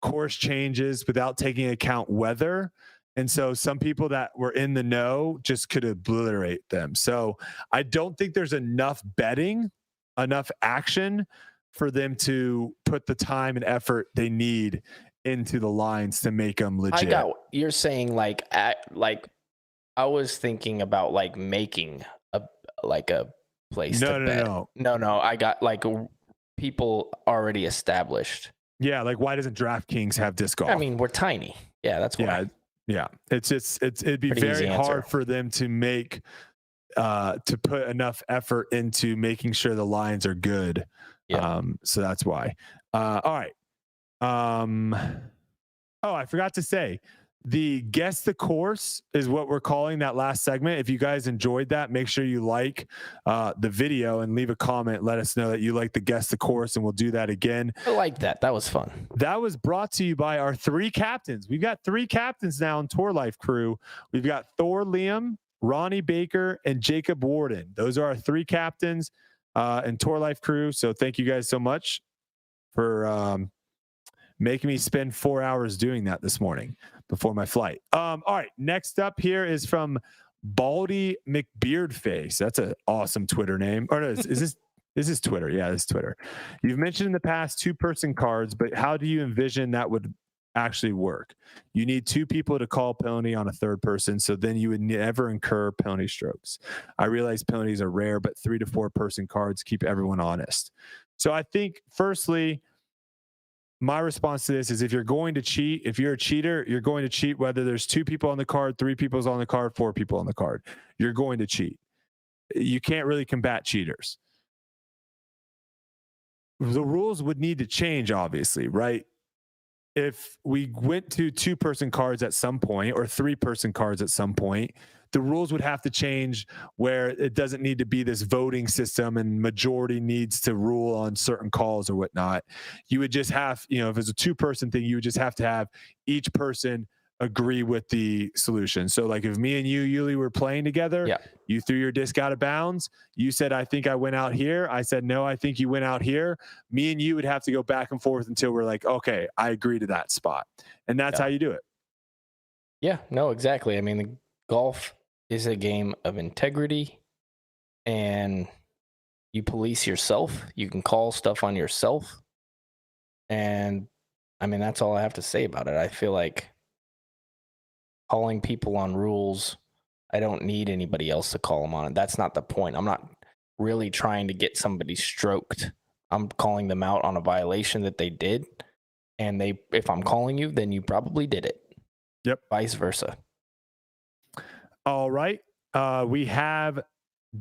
course changes, without taking into account weather. And so some people that were in the know just could obliterate them. So I don't think there's enough betting, enough action for them to put the time and effort they need into the lines to make them legit. You're saying like I was thinking about like making a place to bet. No. No, I got like people already established. Yeah, like why doesn't DraftKings have disc golf? I mean, we're tiny. Yeah, that's why. Yeah. It'd be Pretty very easy hard answer. for them to make to put enough effort into making sure the lines are good. Yeah. So that's why. All right. Oh, I forgot to say, the guess the course is what we're calling that last segment. If you guys enjoyed that, make sure you like the video and leave a comment. Let us know that you like the guess the course, and we'll do that again. I like that. That was fun. That was brought to you by our 3 captains. We've got 3 captains now in Tour Life crew. We've got Thor Liam, Ronnie Baker, and Jacob Warden. Those are our 3 captains in Tour Life crew. So thank you guys so much for making me spend 4 hours doing that this morning before my flight. All right. Next up here is from Brodie McBeardface. That's an awesome Twitter name. Or no, is this Twitter? Yeah, this is Twitter. You've mentioned in the past 2-person cards, but how do you envision that would actually work? You need 2 people to call penalty on a 3rd person, so then you would never incur penalty strokes. I realize penalties are rare, but 3 to 4-person cards keep everyone honest. So I think, firstly, my response to this is if you're going to cheat, if you're a cheater, you're going to cheat whether there's 2 people on the card, 3 people on the card, 4 people on the card. You're going to cheat. You can't really combat cheaters. The rules would need to change, obviously, right? If we went to 2-person cards at some point or 3-person cards at some point, the rules would have to change where it doesn't need to be this voting system and majority needs to rule on certain calls or whatnot. You would just have, if it's a 2-person thing, you would just have to have each person agree with the solution. So like if me and you, Yuli, were playing together, you threw your disc out of bounds. You said, I think I went out here. I said, no, I think you went out here. Me and you would have to go back and forth until we're like, okay, I agree to that spot. And that's how you do it. Yeah, no, exactly. I mean, golf is a game of integrity, and you police yourself. You can call stuff on yourself. And I mean, that's all I have to say about it. I feel like calling people on rules, I don't need anybody else to call them on it. That's not the point. I'm not really trying to get somebody stroked. I'm calling them out on a violation that they did. And if I'm calling you, then you probably did it. Yep. Vice versa. All right. We have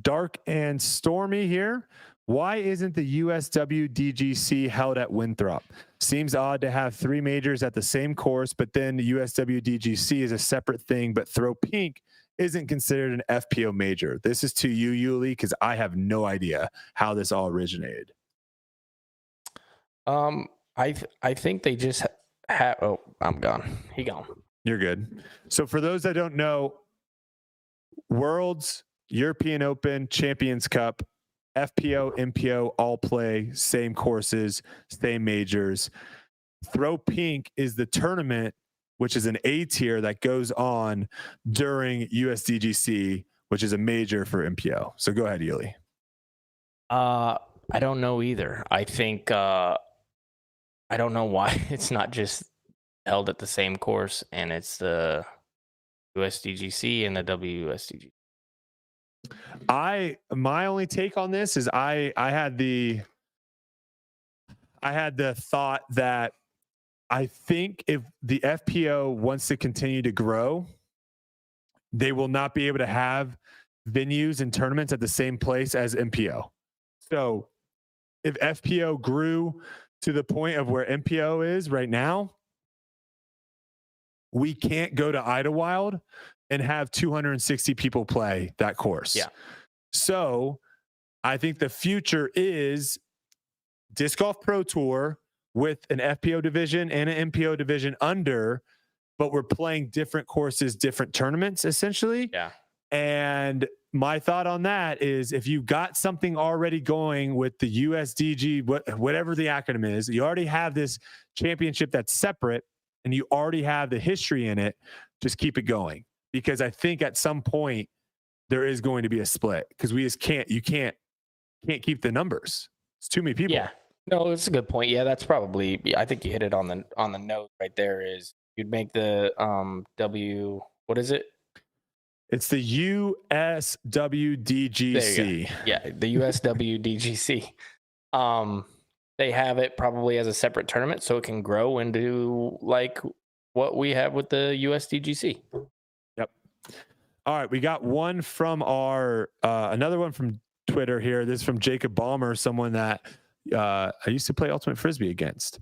Dark and Stormy here. Why isn't the USWDGC held at Winthrop? Seems odd to have 3 majors at the same course, but then the USWDGC is a separate thing, but Throw Pink isn't considered an FPO major. This is to you, Yuli, because I have no idea how this all originated. I think they just have. Oh, I'm gone. He gone. You're good. So for those that don't know, Worlds, European Open, Champions Cup, FPO, MPO, all play, same courses, same majors. Throw Pink is the tournament, which is an A tier that goes on during USDGC, which is a major for MPO. So go ahead, Yuli. I don't know either. I think I don't know why it's not just held at the same course, and it's the USDGC and the WSDGC. My only take on this is I had the thought that I think if the FPO wants to continue to grow, they will not be able to have venues and tournaments at the same place as MPO. So if FPO grew to the point of where MPO is right now, we can't go to Idlewild and have 260 people play that course. Yeah. So I think the future is Disc Golf Pro Tour with an FPO division and an MPO division under, but we're playing different courses, different tournaments, essentially. Yeah. And my thought on that is if you got something already going with the USDG, whatever the acronym is, you already have this championship that's separate and you already have the history in it, just keep it going. Because I think at some point there is going to be a split because we just can't keep the numbers. It's too many people. Yeah. No, it's a good point. Yeah, that's probably, I think you hit it on the note right there. Is you'd make the what is it? It's the USWDGC. Yeah, the USWDGC. they have it probably as a separate tournament so it can grow into like what we have with the USDGC. Yep. All right, we got one from our another one from Twitter here. This is from Jacob Balmer, someone that I used to play Ultimate Frisbee against.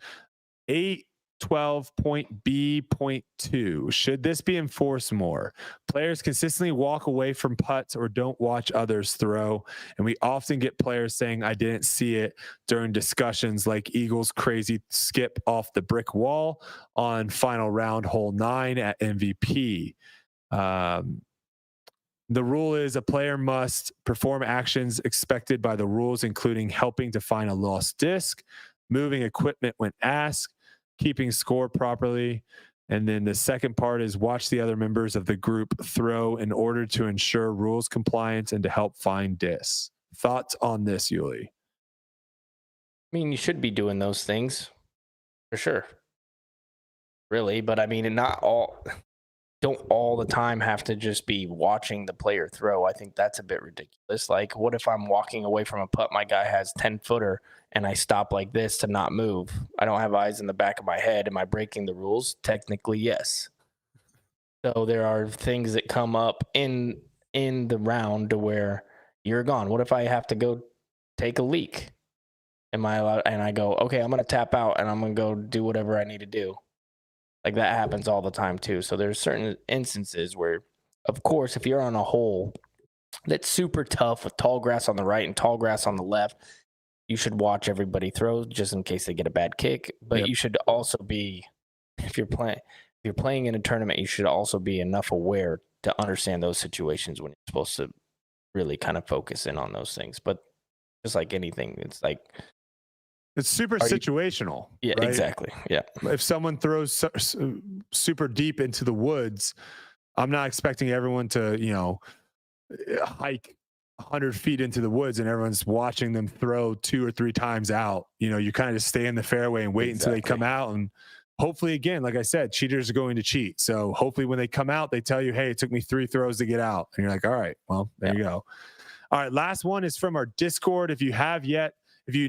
812.B.2. Should this be enforced more? Players consistently walk away from putts or don't watch others throw, and we often get players saying, "I didn't see it," during discussions like Eagles' crazy skip off the brick wall on final round hole 9 at MVP. The rule is a player must perform actions expected by the rules, including helping to find a lost disc, moving equipment when asked, keeping score properly. And then the second part is watch the other members of the group throw in order to ensure rules compliance and to help find discs. Thoughts on this, Yuli? I mean, you should be doing those things for sure. Really, but I mean, don't all the time have to just be watching the player throw. I think that's a bit ridiculous. Like, what if I'm walking away from a putt, my guy has 10-footer, and I stop like this to not move? I don't have eyes in the back of my head. Am I breaking the rules? Technically, yes. So there are things that come up in the round to where you're gone. What if I have to go take a leak? Am I allowed? And I go, okay, I'm going to tap out and I'm going to go do whatever I need to do. Like that happens all the time too. So there's certain instances where, of course, if you're on a hole that's super tough with tall grass on the right and tall grass on the left, you should watch everybody throw just in case they get a bad kick. But you should also be, if you're playing in a tournament, you should also be enough aware to understand those situations when you're supposed to really kind of focus in on those things. But just like anything, it's like, it's super situational. Yeah, right? Exactly. Yeah. If someone throws super deep into the woods, I'm not expecting everyone to, hike 100 feet into the woods and everyone's watching them throw 2 or 3 times out. You kind of just stay in the fairway and wait until they come out. And hopefully, again, like I said, cheaters are going to cheat. So hopefully when they come out, they tell you, hey, it took me 3 throws to get out. And you're like, all right, well, there you go. All right. Last one is from our Discord. If you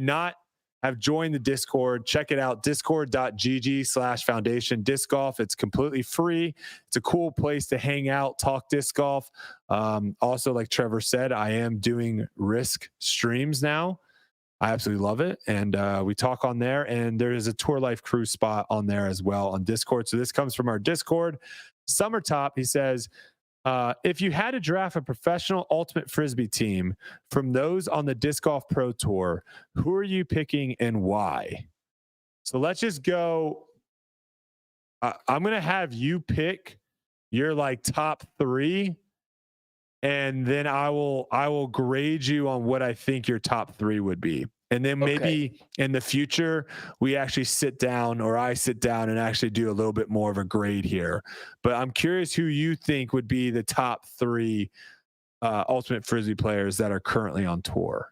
not have joined the Discord, check it out, discord.gg/foundation disc golf. It's completely free. It's a cool place to hang out, talk disc golf. Also, like Trevor said, I am doing Risk streams now. I absolutely love it. And we talk on there, and there is a Tour Life Crew spot on there as well on Discord. So this comes from our Discord. Summertop, he says, if you had to draft a professional Ultimate Frisbee team from those on the Disc Golf Pro Tour, who are you picking and why? So let's just go. I'm going to have you pick your top 3, and then I will grade you on what I think your top 3 would be. And then maybe in the future, we actually sit down, or I sit down and actually do a little bit more of a grade here. But I'm curious who you think would be the top 3 Ultimate Frisbee players that are currently on tour.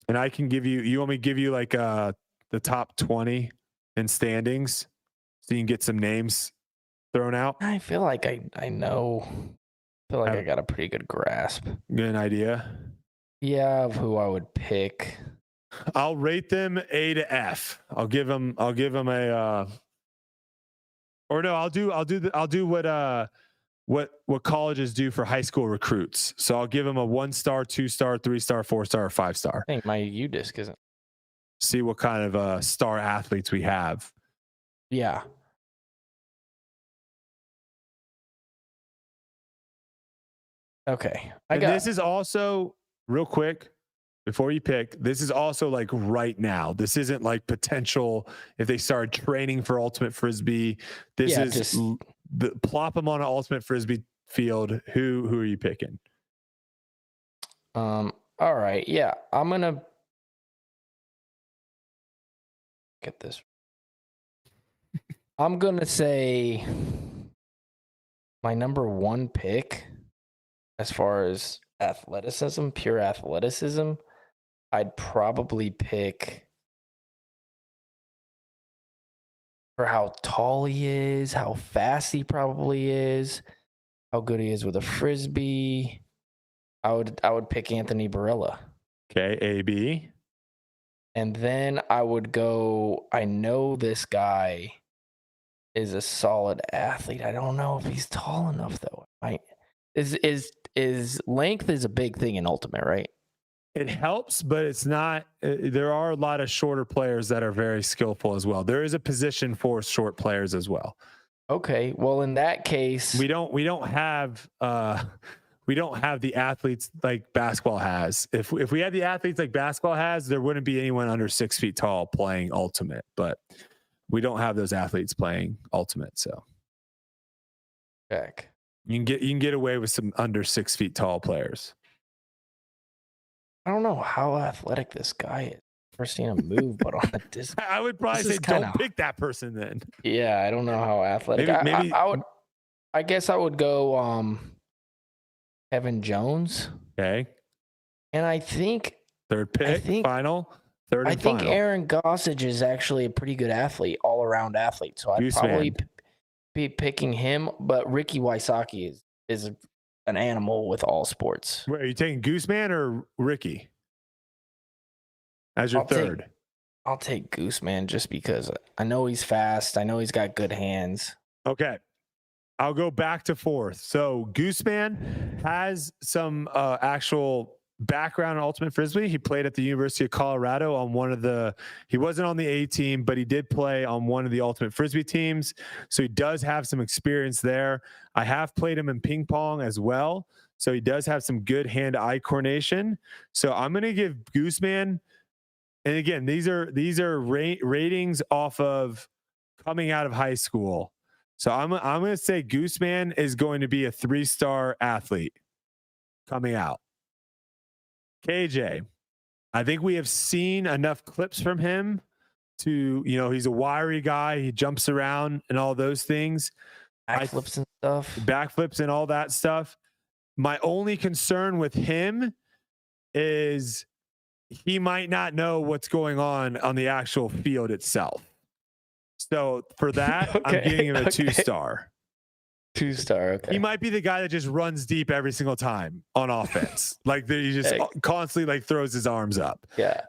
And I can give you want me to give you the top 20 in standings so you can get some names thrown out? I feel like I know. I feel like I got a pretty good grasp. Get an idea? Yeah, of who I would pick. I'll rate them A to F. I'll give them a or no, I'll do what colleges do for high school recruits. So I'll give them a 1-star, 2-star, 3-star, 4-star, or 5-star. I think my UDisc isn't. See what kind of star athletes we have. Yeah. Okay. This is also real quick before you pick. This is also right now. This isn't potential if they start training for Ultimate Frisbee. This is just plop them on an Ultimate Frisbee field. Who are you picking? All right. Yeah, I'm gonna get this. I'm gonna say my number 1 pick. As far as athleticism, pure athleticism, I'd probably pick, for how tall he is, how fast he probably is, how good he is with a frisbee. I would pick Anthony Barella. Okay, AB. And then I would go, I know this guy is a solid athlete. I don't know if he's tall enough though. Is length is a big thing in Ultimate, right? It helps, but it's not. There are a lot of shorter players that are very skillful as well. There is a position for short players as well. Okay, well in that case, we don't have the athletes like basketball has. If we had the athletes like basketball has, there wouldn't be anyone under 6 feet tall playing Ultimate. But we don't have those athletes playing Ultimate, so check. You can get away with some under 6 feet tall players. I don't know how athletic this guy is. Never seen him move, but on a distance, I would probably say don't pick that person then. Yeah, I don't know how athletic. Maybe I would. I guess I would go Evan Jones. Okay. And I think third pick, final. Third and final. I think Aaron Gossage is actually a pretty good athlete, all around athlete. So I'd probably be picking him. But Ricky Wysocki is an animal with all sports. Wait, are you taking Gooseman or Ricky as your third? I'll take Gooseman just because I know he's fast. I know he's got good hands. Okay. I'll go back to fourth. So Gooseman has some actual background in Ultimate Frisbee. He played at the University of Colorado on he wasn't on the A team, but he did play on one of the Ultimate Frisbee teams. So he does have some experience there. I have played him in ping pong as well. So he does have some good hand-eye coordination. So I'm going to give Gooseman, and again, these are ratings off of coming out of high school. So I'm going to say Gooseman is going to be a 3-star athlete coming out. KJ, I think we have seen enough clips from him to, he's a wiry guy. He jumps around and all those things. Backflips and stuff. Backflips and all that stuff. My only concern with him is he might not know what's going on the actual field itself. So for that, okay, I'm giving him a 2-star. 2-star. Okay. He might be the guy that just runs deep every single time on offense. Like he just constantly throws his arms up. Yeah.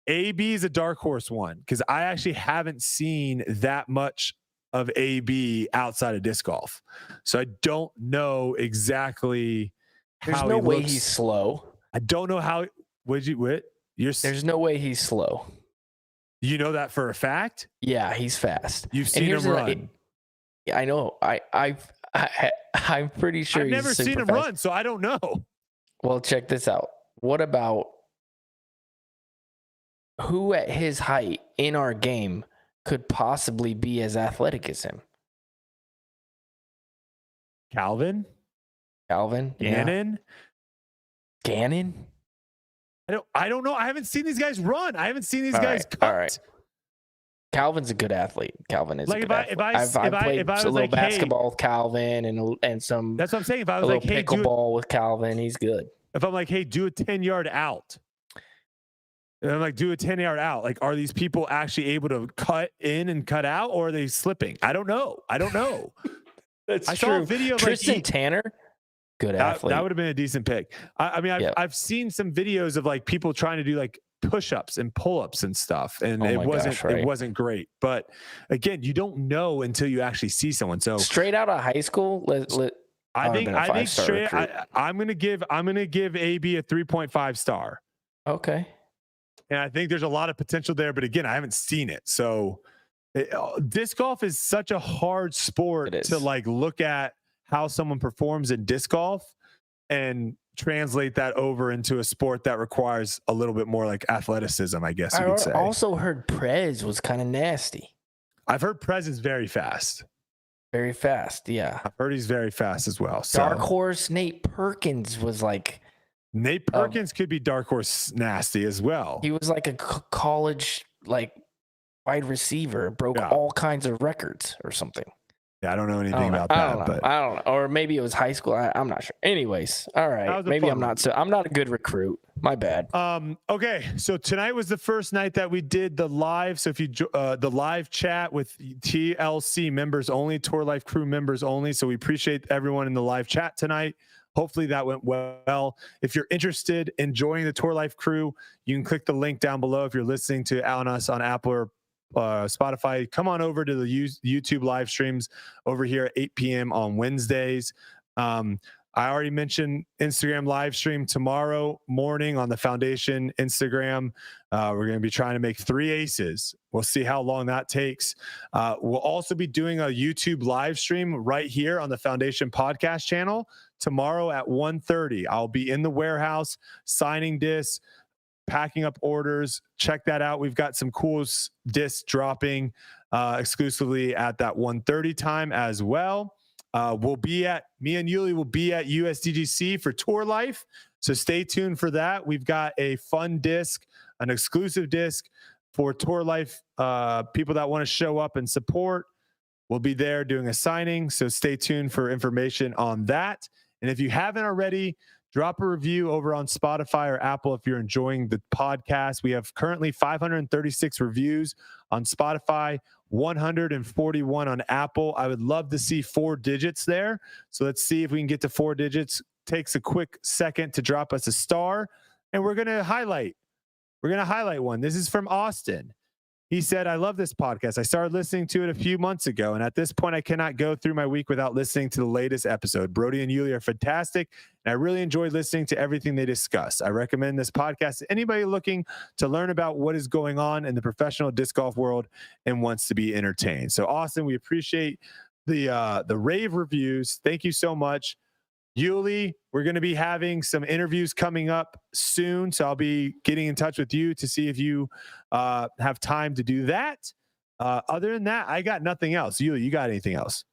AB is a dark horse one because I actually haven't seen that much of AB outside of disc golf. So I don't know exactly how There's no way he's slow. I don't know how. There's no way he's slow. You know that for a fact? Yeah, he's fast. You've seen him run. I know. I'm pretty sure I've never seen him run, so I don't know. Well, check this out. What about who at his height in our game could possibly be as athletic as him? Calvin? Gannon? Yeah. Gannon? I don't know. I haven't seen these guys run. I haven't seen these guys cut. All right. Calvin's a good athlete. Calvin is a good athlete. I've played a little basketball with Calvin and some. That's what I'm saying. If I was like, hey, pickleball with Calvin, he's good. If I'm like, hey, do a 10-yard out. And I'm like, do a 10-yard out. Like, are these people actually able to cut in and cut out, or are they slipping? I don't know. That's I true. saw a video of Kristin Tattar. Good athlete. That would have been a decent pick. I mean, I've seen some videos of like people trying to do like push-ups and pull-ups and stuff, and it wasn't great. But again, you don't know until you actually see someone. So straight out of high school, I think straight. I'm gonna give AB a 3.5 star. Okay. And I think there's a lot of potential there, but again, I haven't seen it. So disc golf is such a hard sport to like look at how someone performs in disc golf and translate that over into a sport that requires a little bit more like athleticism, I guess you could say. I also heard Prez was kind of nasty. I've heard Prez is very fast. Very fast, yeah. I've heard he's very fast as well. Dark horse Nate Perkins was like... Nate Perkins could be dark horse nasty as well. He was like a college like wide receiver, broke all kinds of records or something. Yeah, I don't know anything about that. But I don't know. Or maybe it was high school. I'm not sure. Anyways, all right. Maybe I'm not a good recruit. My bad. Okay, so tonight was the first night that we did the live. So if you the live chat with TLC members only, Tour Life crew members only. So we appreciate everyone in the live chat tonight. Hopefully that went well. If you're interested in joining the Tour Life crew, you can click the link down below. If you're listening to us on Apple or Spotify, come on over to the YouTube live streams over here at 8 p.m. on Wednesdays. I already mentioned Instagram live stream tomorrow morning on the Foundation Instagram. We're going to be trying to make 3 aces. We'll see how long that takes. We'll also be doing a YouTube live stream right here on the Foundation podcast channel tomorrow at 1:30. I'll be in the warehouse signing discs, packing up orders. Check that out. We've got some cool discs dropping exclusively at that 1:30 time as well. Me and Yuli will be at USDGC for Tour Life. So stay tuned for that. We've got a fun disc, an exclusive disc for Tour Life people that want to show up and support. We'll be there doing a signing. So stay tuned for information on that. And if you haven't already, drop a review over on Spotify or Apple if you're enjoying the podcast. We have currently 536 reviews on Spotify, 141 on Apple. I would love to see 4 digits there. So let's see if we can get to 4 digits. Takes a quick second to drop us a star. And we're going to highlight one. This is from Austin. He said, I love this podcast. I started listening to it a few months ago, and at this point, I cannot go through my week without listening to the latest episode. Brodie and Yuli are fantastic, and I really enjoy listening to everything they discuss. I recommend this podcast to anybody looking to learn about what is going on in the professional disc golf world and wants to be entertained. So, Austin, we appreciate the rave reviews. Thank you so much. Yuli, we're going to be having some interviews coming up soon, so I'll be getting in touch with you to see if you have time to do that. Other than that, I got nothing else. Yuli, you got anything else?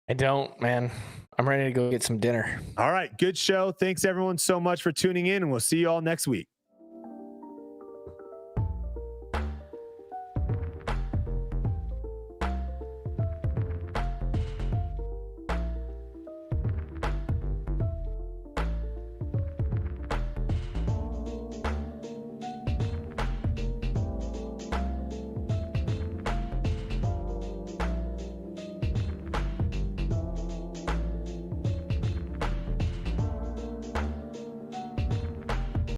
I don't, man. I'm ready to go get some dinner. All right, good show. Thanks, everyone, so much for tuning in, and we'll see you all next week.